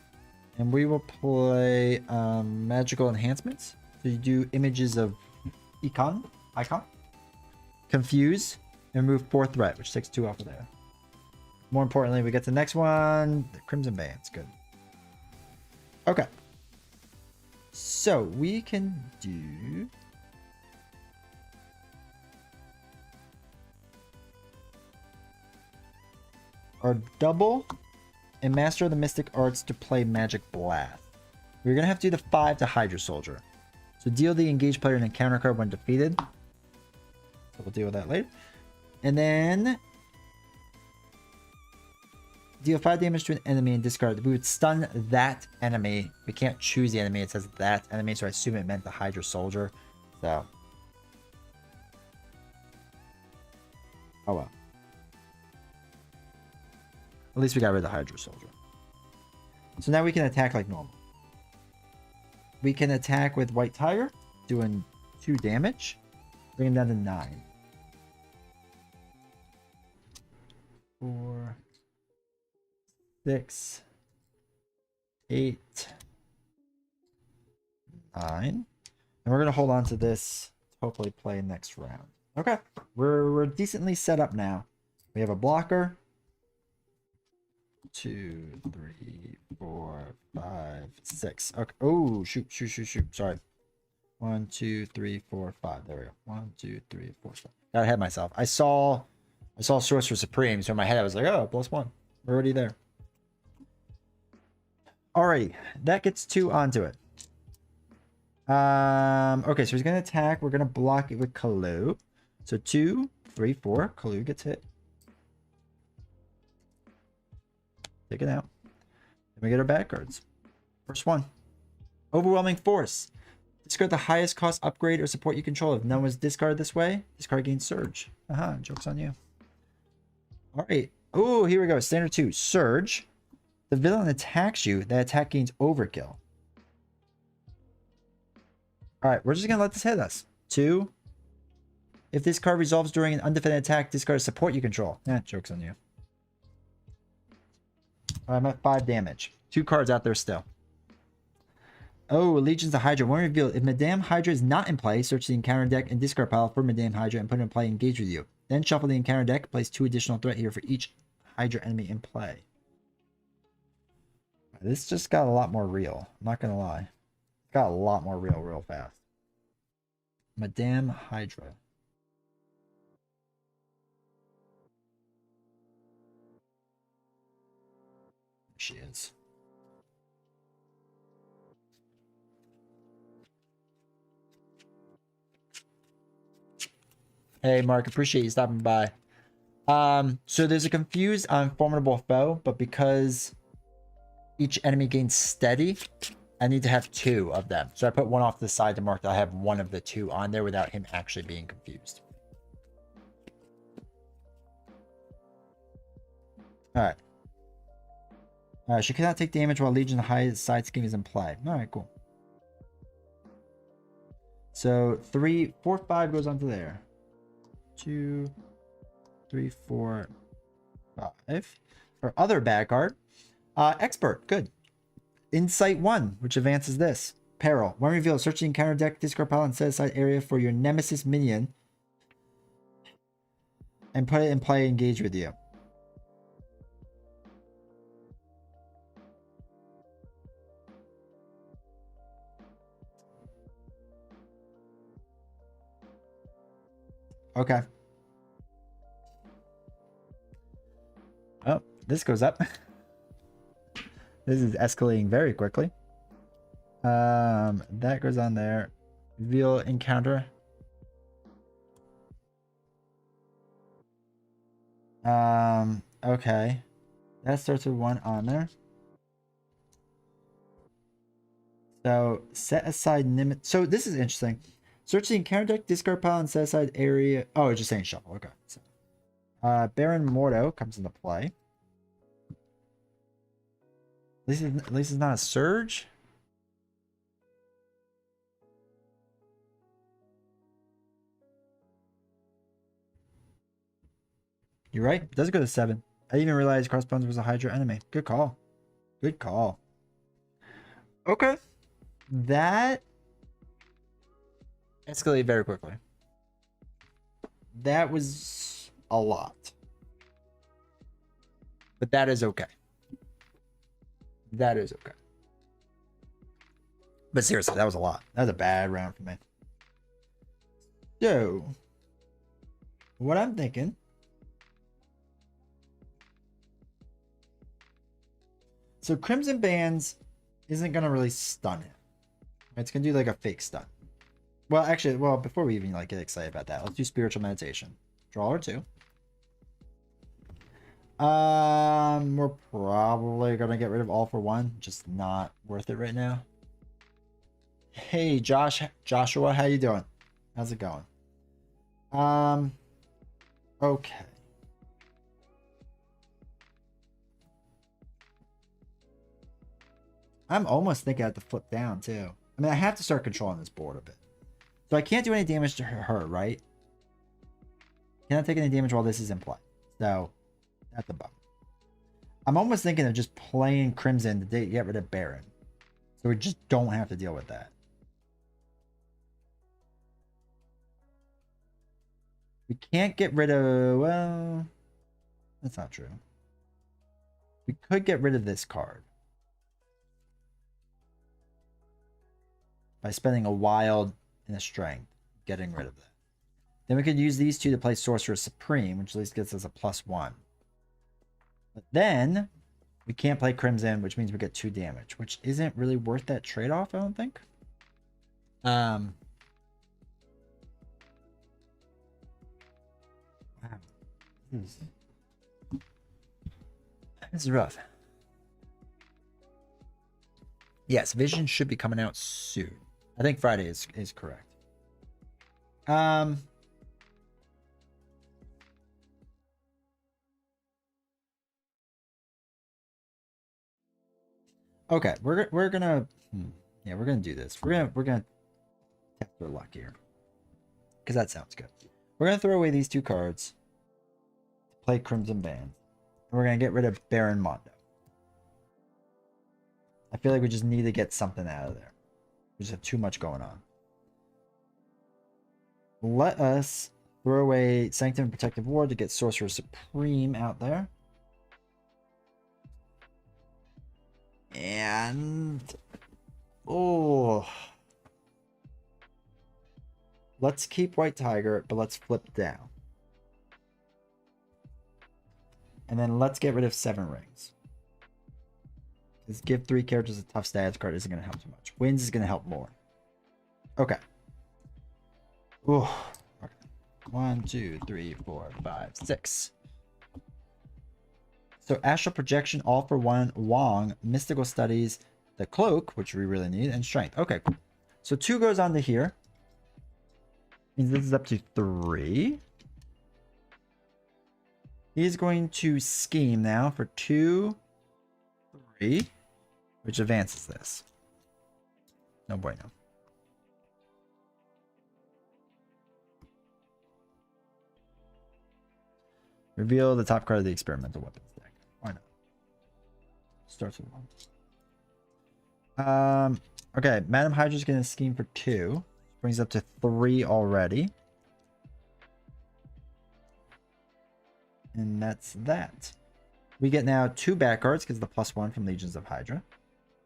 and we will play Magical Enhancements. So you do images of icon, Confuse, and remove 4 threat, which takes 2 off of there. More importantly, we get to the next one, the Crimson Bands. Good. Okay. So we can do our double and Master of the Mystic Arts to play Magic Blast. We're going to have to do the 5 to Hydra Soldier. So deal the engaged player an encounter card when defeated. So we'll deal with that later. And then deal 5 damage to an enemy and discard. We would stun that enemy. We can't choose the enemy. It says that enemy, so I assume it meant the Hydra Soldier. So. Oh well. At least we got rid of the Hydra Soldier. So now we can attack like normal. We can attack with White Tiger, doing 2 damage. Bring him down to 9. 4, 6, 8, 9. And we're going to hold on to this to hopefully play next round. Okay. We're decently set up now. We have a blocker. 2, 3, 4, 5, 6. Okay. Oh, shoot. Sorry. 1, 2, 3, 4, 5. There we go. 1, 2, 3, 4, 5. Got ahead of myself. I saw Sorcerer Supreme, so in my head I was like, oh, +1. We're already there. Alrighty. That gets 2 onto it. Okay, so he's gonna attack. We're gonna block it with Kalu. So 2, 3, 4. Kalu gets hit. Take it out. Then we get our bad cards. First one. Overwhelming Force. Discard the highest cost upgrade or support you control. If none was discarded this way, this card gains Surge. Joke's on you. Alright. Oh, here we go. Standard 2. Surge. The villain attacks you. That attack gains Overkill. Alright, we're just going to let this hit us. 2. If this card resolves during an undefended attack, discard a support you control. Joke's on you. I'm at 5 damage. 2 cards out there still. Oh, Allegiance to Hydra. One reveal. If Madame Hydra is not in play, search the encounter deck and discard pile for Madame Hydra and put it in play and engage with you. Then shuffle the encounter deck. Place 2 additional threat here for each Hydra enemy in play. This just got a lot more real. I'm not going to lie. It got a lot more real fast. Madame Hydra. she is. Hey, Mark, appreciate you stopping by. So there's a confused on formidable foe, but because each enemy gains steady, I need to have 2 of them. So I put one off to the side to mark that I have one of the 2 on there without him actually being confused. Alright. She cannot take damage while Legion High side scheme is in play. Alright, cool. So 3, 4, 5 goes onto there. 2, 3, 4, 5. Her other bad card. Expert, good. Insight 1, which advances this. Peril. When revealed, search the encounter deck, discard pile, and set aside area for your nemesis minion. And put it in play, engage with you. Okay. Oh, this goes up. This is escalating very quickly. That goes on there. Reveal encounter. Okay. That starts with 1 on there. So set aside limit. So this is interesting. Search the encounter deck, discard pile, and set aside area. Oh, it's just saying shuffle. Okay. So, Baron Mordo comes into play. At least it's not a surge. You're right. It does go to 7. I didn't even realize Crossbones was a Hydra enemy. Good call. Good call. Okay. That escalated very quickly. That was a lot. But that is okay. That is okay. But seriously, that was a lot. That was a bad round for me. So, what I'm thinking. So, Crimson Bands isn't going to really stun it. It's going to do like a fake stun. Well, actually, before we even like get excited about that, let's do Spiritual Meditation. Draw or 2. We're probably gonna get rid of All for One. Just not worth it right now. Hey, Joshua, how you doing? How's it going? Okay. I'm almost thinking I have to flip down too. I mean, I have to start controlling this board a bit. So I can't do any damage to her, right? Cannot take any damage while this is in play. So that's the bummer. I'm almost thinking of just playing Crimson to get rid of Baron. So we just don't have to deal with that. We can't get rid of... Well, that's not true. We could get rid of this card. By spending a wild and a strength. Getting rid of that. Then we could use these 2 to play Sorcerer Supreme, which at least gets us a +1. But then we can't play Crimson, which means we get 2 damage, which isn't really worth that trade-off, I don't think. Wow. This is rough. Yes, Vision should be coming out soon. I think Friday is correct. Okay, we're gonna do this. We're gonna test our luck here, because that sounds good. We're gonna throw away these 2 cards to play Crimson Band, and we're gonna get rid of Baron Mondo. I feel like we just need to get something out of there. We just have too much going on. Let us throw away Sanctum and Protective Ward to get Sorcerer Supreme out there. And... oh... let's keep White Tiger, but let's flip down. And then let's get rid of 7 rings. Is give 3 characters a tough stats card isn't going to help too much. Wins is going to help more. Okay. Ooh. Okay. 1, 2, 3, 4, 5, 6. So Astral Projection, All for One, Wong, Mystical Studies, the Cloak, which we really need, and Strength. Okay, cool. So 2 goes on to here. Means this is up to 3. He's going to scheme now for 2, 3, which advances this. No bueno. Reveal the top card of the experimental weapons deck. Why not? Starts with 1. Okay, Madam Hydra's gonna scheme for 2. Brings up to 3 already. And that's that. We get now 2 back cards because of the +1 from Legions of Hydra.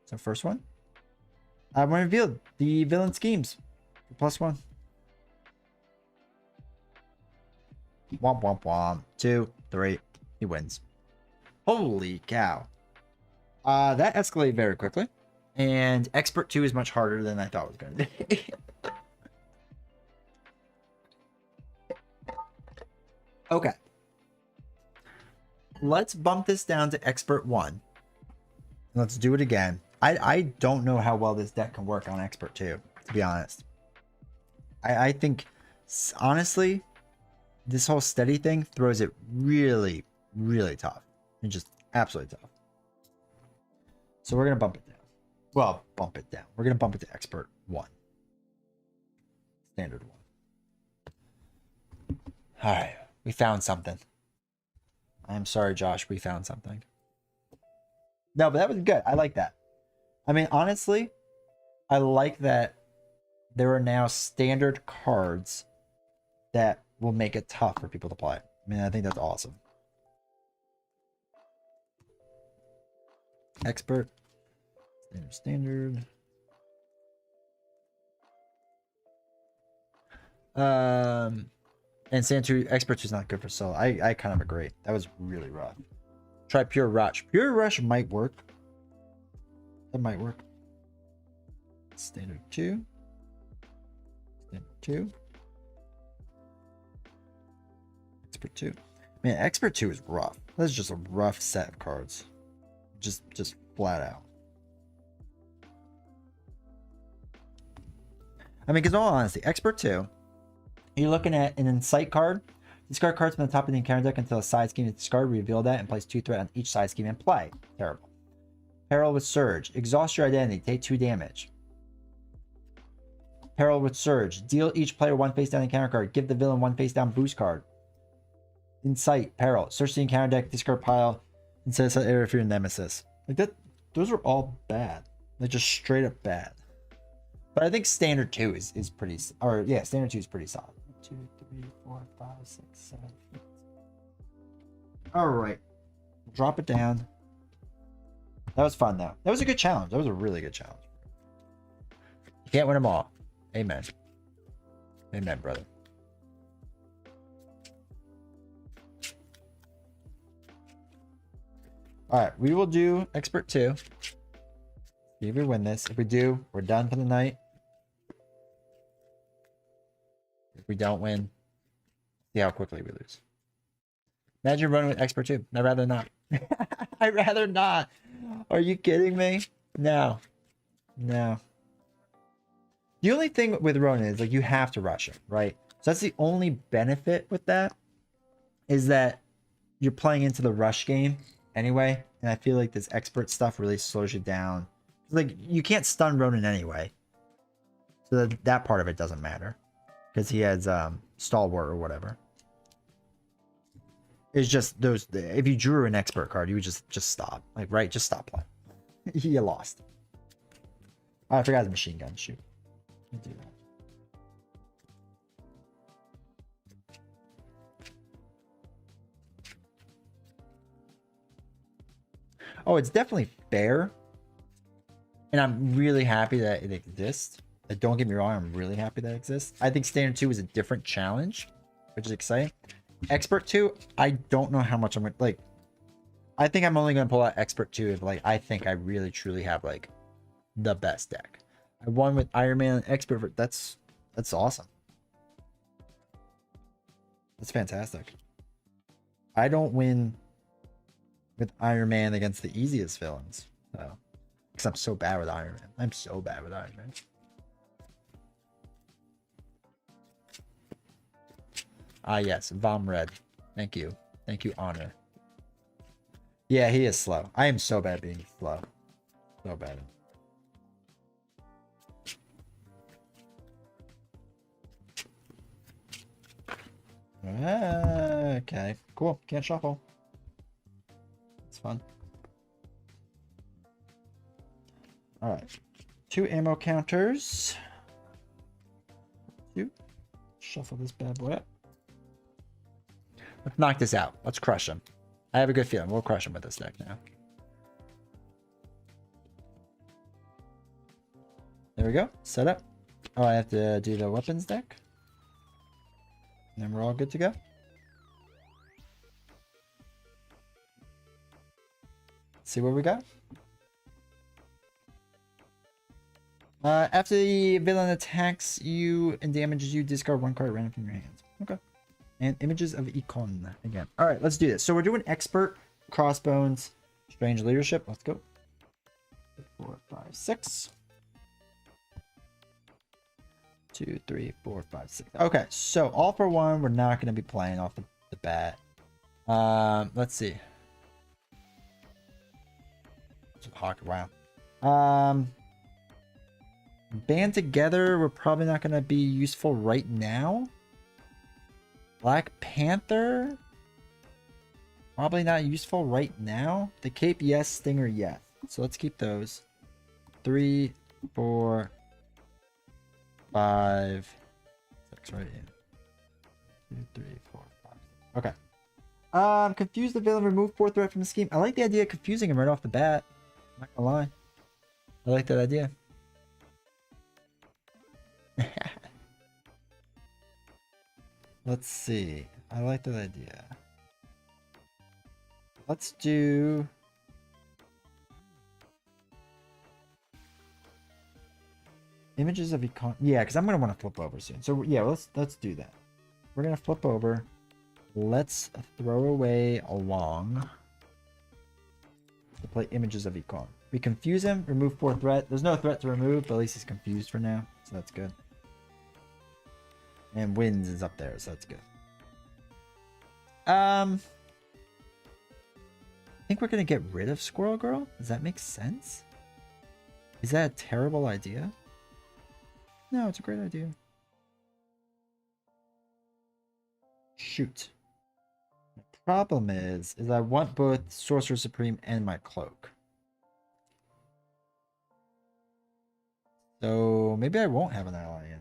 So first one. I want to reveal the villain schemes for +1. Womp womp womp. 2, 3. He wins. Holy cow. That escalated very quickly. And Expert 2 is much harder than I thought it was going to be. Okay. Let's bump this down to Expert 1. Let's do it again. I don't know how well this deck can work on Expert 2, to be honest. I think, honestly, this whole steady thing throws it really, really tough. And just absolutely tough. So we're going to bump it down. Well, bump it down. We're going to bump it to Expert 1. Standard 1. All right. We found something. I'm sorry, Josh. We found something. No, but that was good. I like that. I mean, honestly, I like that there are now standard cards that will make it tough for people to play. I mean, I think that's awesome. Expert. Standard. And Santu Expert 2 is not good for solo. I kind of agree. That was really rough. Try Pure Rush. Pure Rush might work. That might work. Standard 2. Standard 2. Expert 2. Man, Expert 2 is rough. That's just a rough set of cards. Just flat out. I mean, because in all honesty, Expert 2, you're looking at an Insight card. Discard cards from the top of the encounter deck until a side scheme is discarded. Reveal that and place 2 threat on each side scheme and play. Terrible. Peril with Surge. Exhaust your identity. Take 2 damage. Peril with Surge. Deal each player 1 face down encounter card. Give the villain 1 face down boost card. Insight. Peril. Search the encounter deck. Discard pile. And set aside area for your nemesis. Like that. Those are all bad. Like just straight up bad. But I think Standard 2 is pretty. Or yeah, Standard 2 is pretty solid. 2, 3, 4, 5, 6, 7, 8. All right. Drop it down. That was fun, though. That was a good challenge. That was a really good challenge. You can't win them all. Amen. Amen, brother. All right. We will do Expert 2. See if we win this. If we do, we're done for the night. If we don't win, see how quickly we lose. Imagine running with Expert 2. I'd rather not. I'd rather not. Are you kidding me? No. No. The only thing with Ronin is like you have to rush him, right? So that's the only benefit with that is that you're playing into the rush game anyway. And I feel like this Expert stuff really slows you down. Like you can't stun Ronin anyway. So that part of it doesn't matter. Because he has Stalwart or whatever. It's just those. If you drew an Expert card, you would just stop. Like, right? Just stop playing. You lost. Oh, I forgot the machine gun. Shoot. Do that. Oh, it's definitely fair. And I'm really happy that it exists. Don't get me wrong, I'm really happy that exists. I think Standard 2 is a different challenge, which is exciting. Expert 2, I don't know how much I'm going to, like, I think I'm only gonna pull out Expert 2 if like I think I really truly have like the best deck. I won with Iron Man and Expert. That's awesome. That's fantastic. I don't win with Iron Man against the easiest villains. So, because I'm so bad with Iron Man. I'm so bad with Iron Man. Ah, yes. Vom Red. Thank you. Thank you, Honor. Yeah, he is slow. I am so bad at being slow. So bad. Okay, cool. Can't shuffle. It's fun. All right. 2 ammo counters. 2. Shuffle this bad boy up. Let's knock this out. Let's crush him. I have a good feeling we'll crush him with this deck now. There we go. Set up. Oh, I have to do the weapons deck. And then we're all good to go. See what we got. After the villain attacks you and damages you, discard 1 card random from your hands. Okay. And images of Econ again. All right, let's do this. So we're doing Expert, Crossbones, Strange Leadership. Let's go. 4, 5, 6. 2, 3, 4, 5, 6. Okay, so all for one, we're not going to be playing off the bat. Let's see. Wow. Band Together, we're probably not going to be useful right now. Black Panther, probably not useful right now. The Cape, yes. Stinger, yes. So let's keep those. 3, 4, 5, 6, right? 2, 3, 4, 5, 6. Okay. Confuse the villain, remove 4 threat from the scheme. I like the idea of confusing him right off the bat. I'm not gonna lie. I like that idea. Let's see. I like that idea. Let's do... Images of Econ. Yeah, because I'm going to want to flip over soon. So yeah, let's do that. We're going to flip over. Let's throw away Along to play Images of Econ. We confuse him, remove 4 threat. There's no threat to remove, but at least he's confused for now. So that's good. And Winds is up there, so that's good. I think we're gonna get rid of Squirrel Girl. Does that make sense? Is that a terrible idea? No, it's a great idea. Shoot. The problem is I want both Sorcerer Supreme and my Cloak. So maybe I won't have an ally in.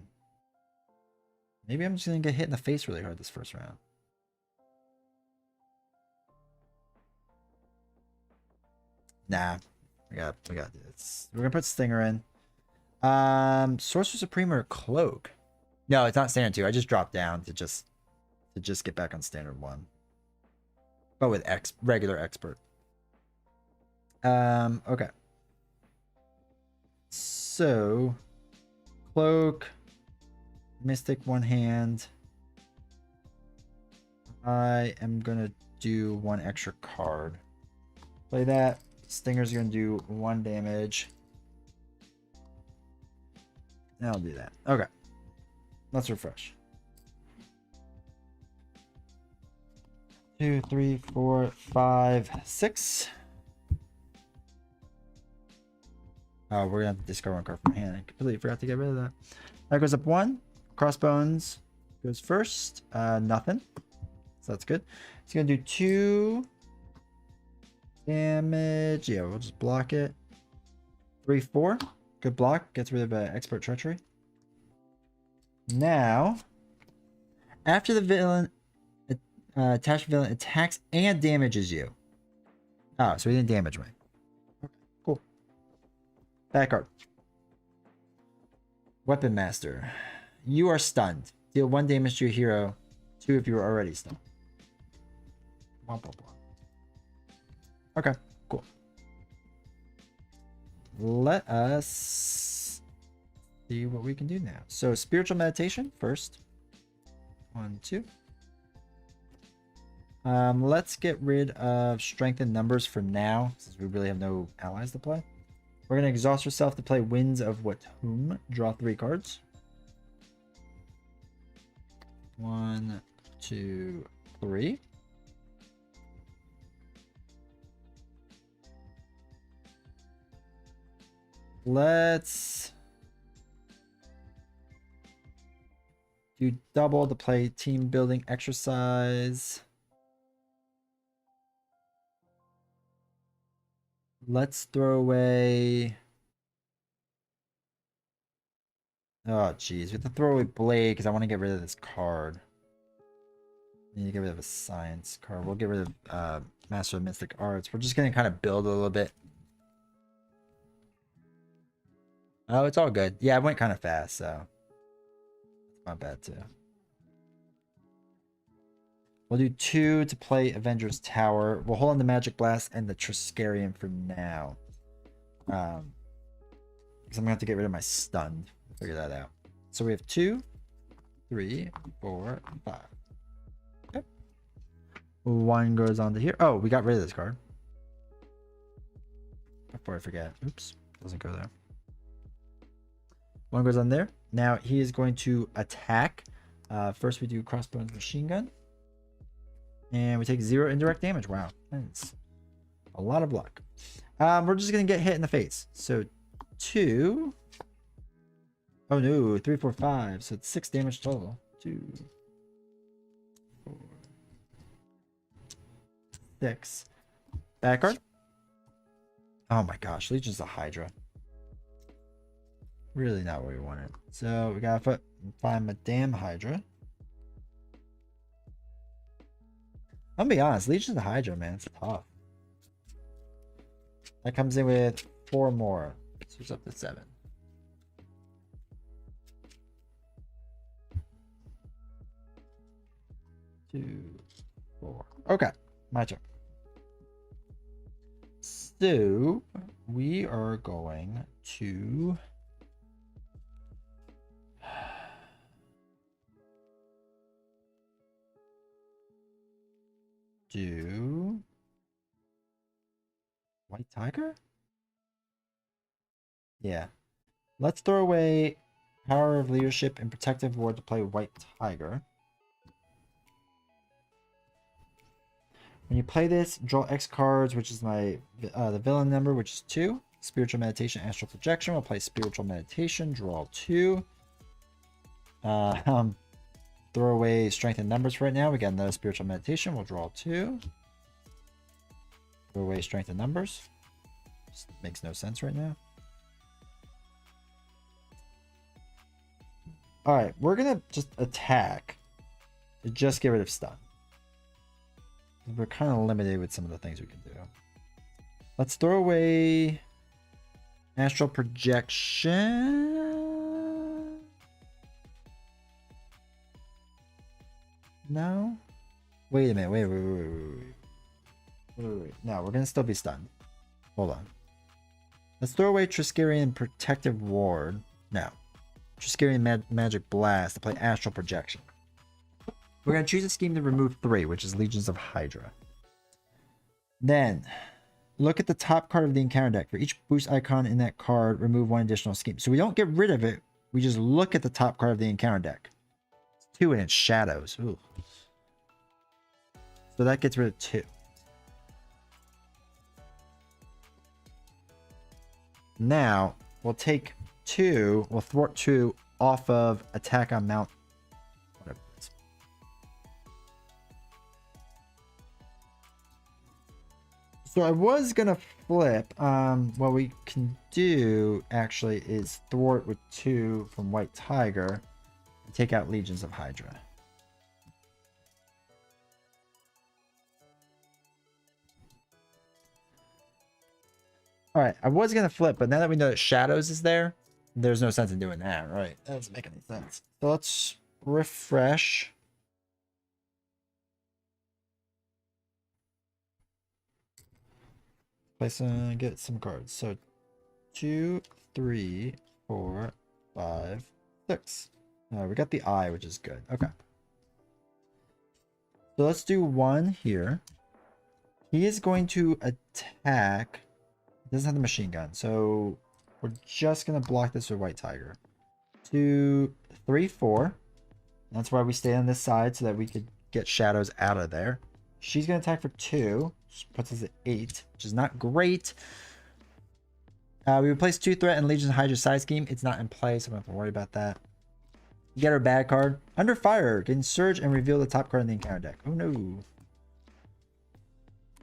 Maybe I'm just gonna get hit in the face really hard this first round. Nah, we got this. We're gonna put Stinger in. Sorcerer Supreme or Cloak? No, it's not standard 2. I just dropped down to just get back on standard 1. But with regular Expert. Okay. So Cloak, Mystic one hand. I am gonna do 1 extra card. Play that. Stinger's gonna do 1 damage. And I'll do that. Okay. Let's refresh. 2, 3, 4, 5, 6. Oh, we're gonna have to discard 1 card from hand. I completely forgot to get rid of that. That goes up 1. Crossbones goes first. Nothing. So that's good. It's gonna do 2 damage. Yeah, we'll just block it. 3, 4. Good block. Gets rid of Expert Treachery. Now, after the villain, attached villain attacks and damages you. Oh, so he didn't damage me. Okay, cool. Back card. Weapon Master. You are stunned. Deal 1 damage to your hero. 2 if you were already stunned. Blah, blah, blah. Okay, cool. Let us see what we can do now. So spiritual meditation first. 1, 2. Let's get rid of strength in numbers for now, since we really have no allies to play. We're going to exhaust yourself to play Winds of Whatum. Draw 3 cards. 1, 2, 3. Let's do double to play team building exercise. Let's throw away. Oh, geez. We have to throw away Blade because I want to get rid of this card. I need to get rid of a science card. We'll get rid of Master of Mystic Arts. We're just going to kind of build a little bit. Oh, it's all good. Yeah, I went kind of fast, so it's not bad too. We'll do 2 to play Avengers Tower. We'll hold on the Magic Blast and the Triskelion for now. Because I'm going to have to get rid of my stun. Figure that out. So we have 2, 3, 4, 5. Okay. 1 goes on to here. Oh, we got rid of this card. Before I forget. Oops. Doesn't go there. 1 goes on there. Now he is going to attack. First we do Crossbones Machine Gun. And we take 0 indirect damage. Wow. That's a lot of luck. We're just going to get hit in the face. So 2. Oh no, 3, 4, 5. So it's 6 damage total. 2, 4, 6. Back card. Oh my gosh, Legion's of Hydra. Really not what we wanted. So we gotta find my damn Hydra. I'm gonna be honest, Legion's of Hydra, man, it's tough. That comes in with 4 more. So it's up to 7. Two, 4. Okay, my turn. So we are going to do White Tiger? Yeah. Let's throw away Power of Leadership and Protective Ward to play White Tiger. When you play this, draw X cards, which is my the villain number, which is 2. Spiritual Meditation, Astral Projection. We'll play Spiritual Meditation, draw 2. Throw away Strength in Numbers for right now. We got another Spiritual Meditation. We'll draw 2. Throw away Strength in Numbers. Just makes no sense right now. Alright, we're going to just attack to just get rid of stun. We're kind of limited with some of the things we can do. Let's throw away Astral Projection. No? Wait a minute. Wait. No, we're going to still be stunned. Hold on. Let's throw away Triskelion Protective Ward. No. Triskelion Magic Blast to play Astral Projection. We're going to choose a scheme to remove 3, which is Legions of Hydra. Then, look at the top card of the encounter deck. For each boost icon in that card, remove 1 additional scheme. So we don't get rid of it. We just look at the top card of the encounter deck. It's 2 and it's Shadows. Ooh. So that gets rid of 2. Now, we'll take 2. We'll thwart 2 off of attack on Mount. Whatever it is. So I was going to flip. What we can do, actually, is thwart with 2 from White Tiger. And take out Legions of Hydra. Alright, I was going to flip, but now that we know that Shadows is there, there's no sense in doing that, right? That doesn't make any sense. So let's refresh. Place get some cards. So 2, 3, 4, 5, 6. We got the eye, which is good. Okay. So let's do 1 here. He is going to attack. He doesn't have the machine gun, so we're just gonna block this with White Tiger. 2, 3, 4. That's why we stay on this side so that we could get shadows out of there. She's gonna attack for 2, which puts us at 8, which is not great. We replace 2 threat and Legion Hydra side scheme. It's not in play, so I don't have to worry about that. You get our bad card. Under fire, gain surge and reveal the top card in the encounter deck. Oh no.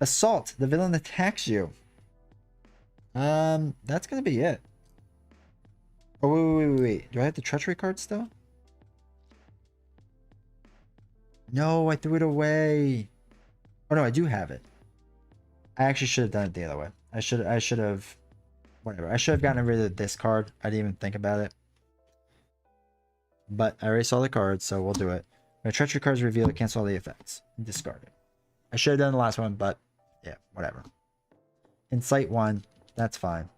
Assault. The villain attacks you. That's gonna be it. Oh wait. Do I have the treachery card still? No, I threw it away. Oh no, I do have it. I actually should have done it the other way. I should have whatever. I should have gotten rid of this card. I didn't even think about it. But I already saw the card, so we'll do it. My treachery cards reveal it, cancel all the effects. Discard it. I should have done the last one, but yeah, whatever. Incite 1, that's fine.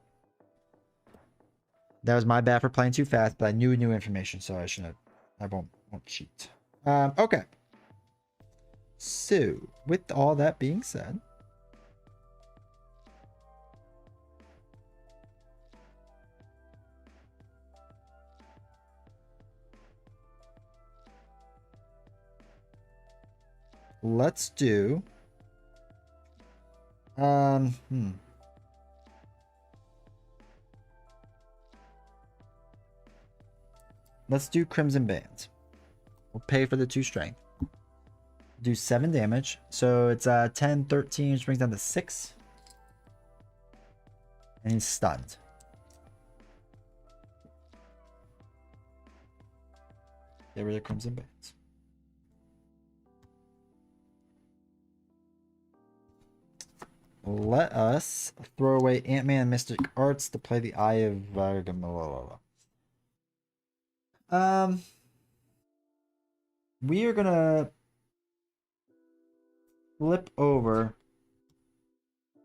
That was my bad for playing too fast, but I knew new information, so I won't cheat. Okay. So, with all that being said, let's do let's do Crimson Bands. We'll pay for the 2 strength. Do 7 damage. So it's 10, 13, which brings down to 6. And he's stunned. Get rid of Crimson Bands. Let us throw away Ant-Man and Mystic Arts to play the Eye of Vargamala. We are gonna flip over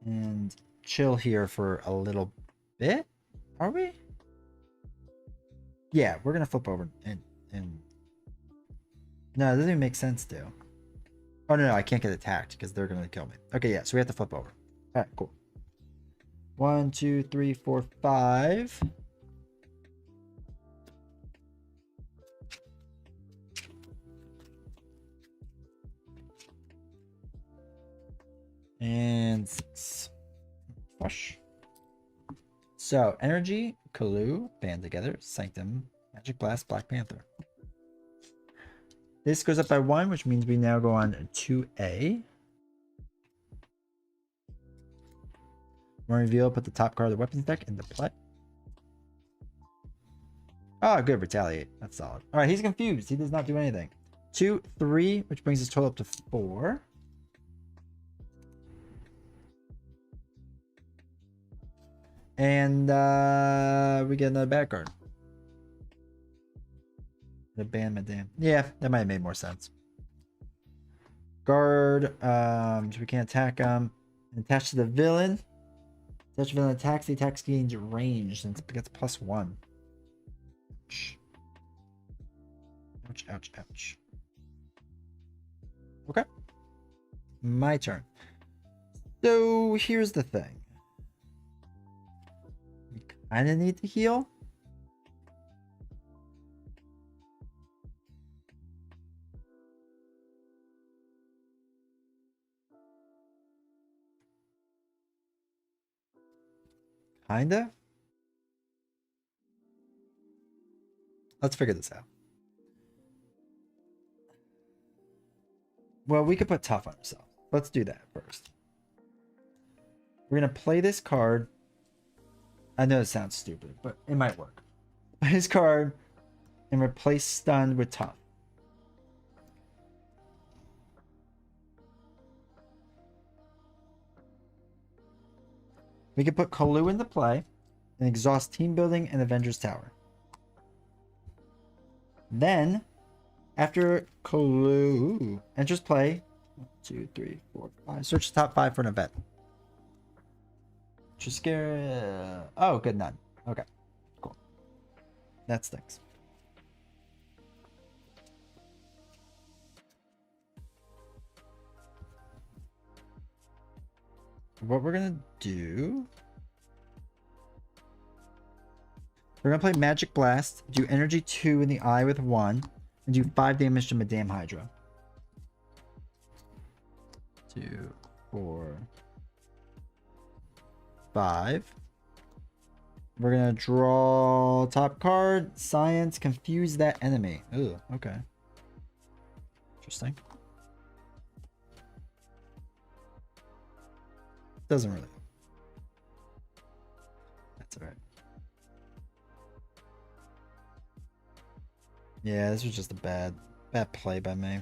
and chill here for a little bit. Are we? Yeah, we're gonna flip over and no, it doesn't even make sense to. Oh no, I can't get attacked because they're gonna kill me. Okay, yeah, so we have to flip over. All right, cool. 1, 2, 3, 4, 5. And 6. Fresh. So, Energy, Kalu, Band Together, Sanctum, Magic Blast, Black Panther. This goes up by 1, which means we now go on 2A. More reveal, put the top card of the weapons deck into play. Oh, good. Retaliate. That's solid. All right, he's confused. He does not do anything. 2, 3, which brings his total up to 4. And we get another bad card. The ban Madame. Yeah, that might have made more sense. Guard. So we can't attack him. Attached to the villain. Such villain attacks, the attack gains range since it gets +1. Ouch. Ouch, ouch, ouch. Okay. My turn. So here's the thing. We kind of need to heal. Kinda. Let's figure this out. Well, we could put tough on ourselves. Let's do that first. We're gonna play this card. I know it sounds stupid, but it might work. Play this card and replace stunned with tough. We can put Kalu into play and exhaust Team Building and Avengers Tower. Then, after Kalu enters play, 1, 2, 3, 4, 5. Search the top 5 for an event. Triskera. Oh, good, none. Okay, cool. That stinks. What we're gonna do, we're gonna play Magic Blast, do Energy 2 in the eye with 1, and do 5 damage to Madame Hydra. 2, 4, 5. We're gonna draw top card, Science, confuse that enemy. Ooh, okay. Interesting. Doesn't really. That's alright. Yeah, this was just a bad play by me.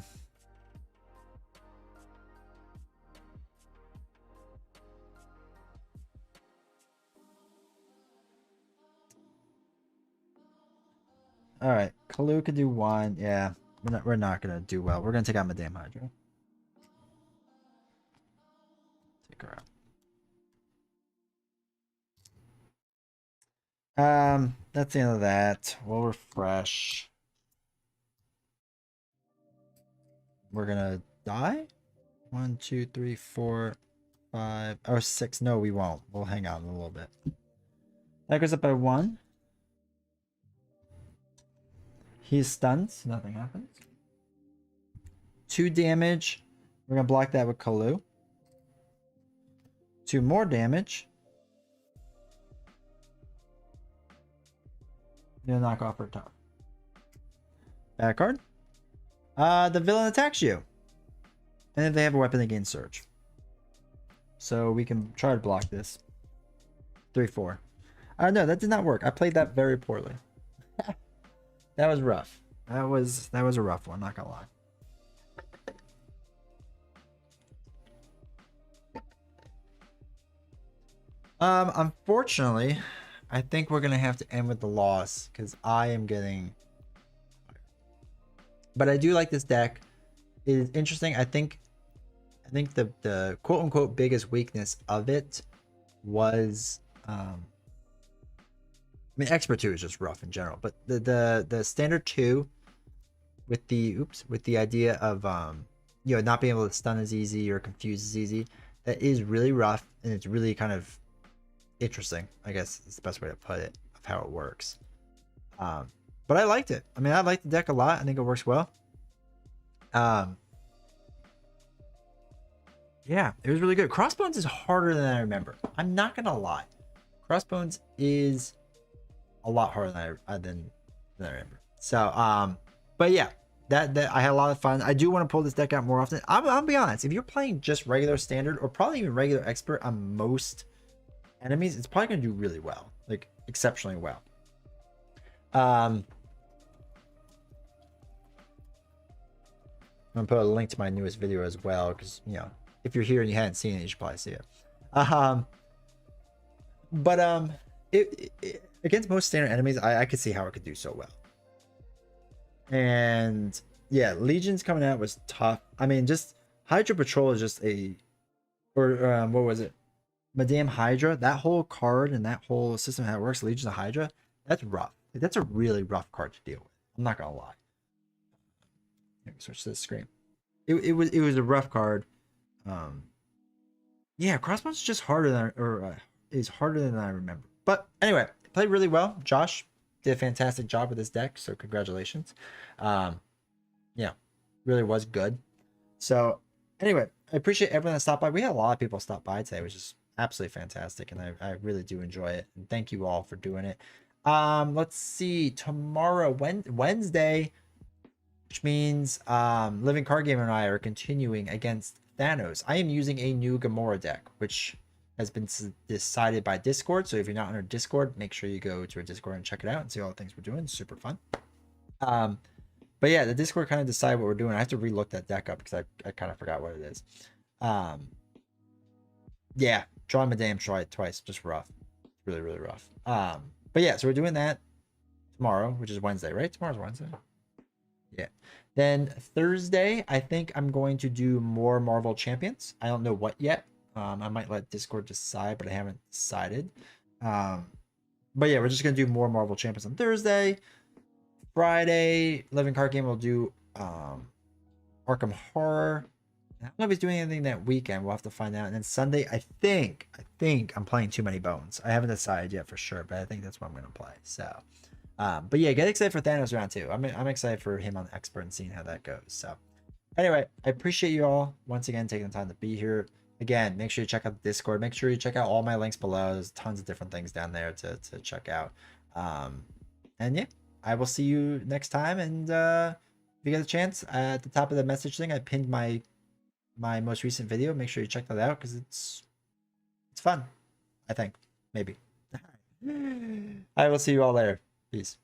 All right, Kalu could do 1. Yeah, we're not gonna do well. We're gonna take out Madame Hydra. Take her out. That's the end of that. We'll refresh. We're gonna die. 1, 2, 3, 4, 5, or 6. No, we won't. We'll hang out in a little bit. That goes up by 1. He's stunned, so nothing happens. 2 damage. We're gonna block that with Kalu. 2 more damage. Gonna knock off her top. Back card. The villain attacks you. And if they have a weapon, they gain surge. So we can try to block this. 3, 4. No, that did not work. I played that very poorly. That was rough. That was a rough one, not gonna lie. Unfortunately, I think we're gonna have to end with the loss because I am getting. But I do like this deck. It is interesting. I think the quote unquote biggest weakness of it was I mean, Expert 2 is just rough in general, but the standard 2 with the idea of you know, not being able to stun as easy or confuse as easy, that is really rough, and it's really kind of interesting, I guess is the best way to put it, of how it works. But I liked it. I mean, I like the deck a lot. I think it works well. Yeah, it was really good. Crossbones is harder than I remember. I'm not gonna lie. Crossbones is a lot harder than I remember. So, but yeah, that I had a lot of fun. I do want to pull this deck out more often. I'll be honest. If you're playing just regular standard or probably even regular expert on most enemies, it's probably gonna do really well, like exceptionally well. I'm gonna put a link to my newest video as well, because you know, if you're here and you hadn't seen it, you should probably see it. Against most standard enemies, I could see how it could do so well. And yeah, Legions coming out was tough. I mean, just Hydra Patrol is just what was it? Madame Hydra. That whole card and that whole system, how it works, Legions of Hydra, that's rough. That's a really rough card to deal with. I'm not gonna lie. Let me switch to the screen. It was a rough card. Yeah, Crossbones is just harder than is harder than I remember. But anyway, played really well. Josh did a fantastic job with this deck, so congratulations. Yeah, really was good. So anyway, I appreciate everyone that stopped by. We had a lot of people stop by today, which is absolutely fantastic, and I really do enjoy it. And thank you all for doing it. Let's see, tomorrow, Wednesday, which means Living Card Gamer and I are continuing against Thanos. I am using a new Gamora deck, which has been decided by Discord. So if you're not on our Discord, make sure you go to our Discord and check it out and see all the things we're doing. It's super fun. But yeah, the Discord kind of decide what we're doing. I have to relook that deck up because I kind of forgot what it is. Yeah, drawing Madame twice, just rough. Really, really rough. But yeah, so we're doing that tomorrow, which is Wednesday, right? Tomorrow's Wednesday. Yeah. Then Thursday, I think I'm going to do more Marvel Champions. I don't know what yet. I might let Discord decide, but I haven't decided. But yeah, we're just gonna do more Marvel Champions on Thursday. Friday, 11 card game. We'll do Arkham Horror. I don't know if he's doing anything that weekend. We'll have to find out. And then Sunday, I think I'm playing Too Many Bones. I haven't decided yet for sure, but I think that's what I'm gonna play. So, but yeah, get excited for Thanos round 2. I'm excited for him on Expert and seeing how that goes. So, anyway, I appreciate you all once again taking the time to be here. Again, make sure you check out the Discord. Make sure you check out all my links below. There's tons of different things down there to check out. And yeah, I will see you next time. And if you get a chance, at the top of the message thing, I pinned my most recent video. Make sure you check that out because it's fun. I think maybe. I will see you all later. Peace.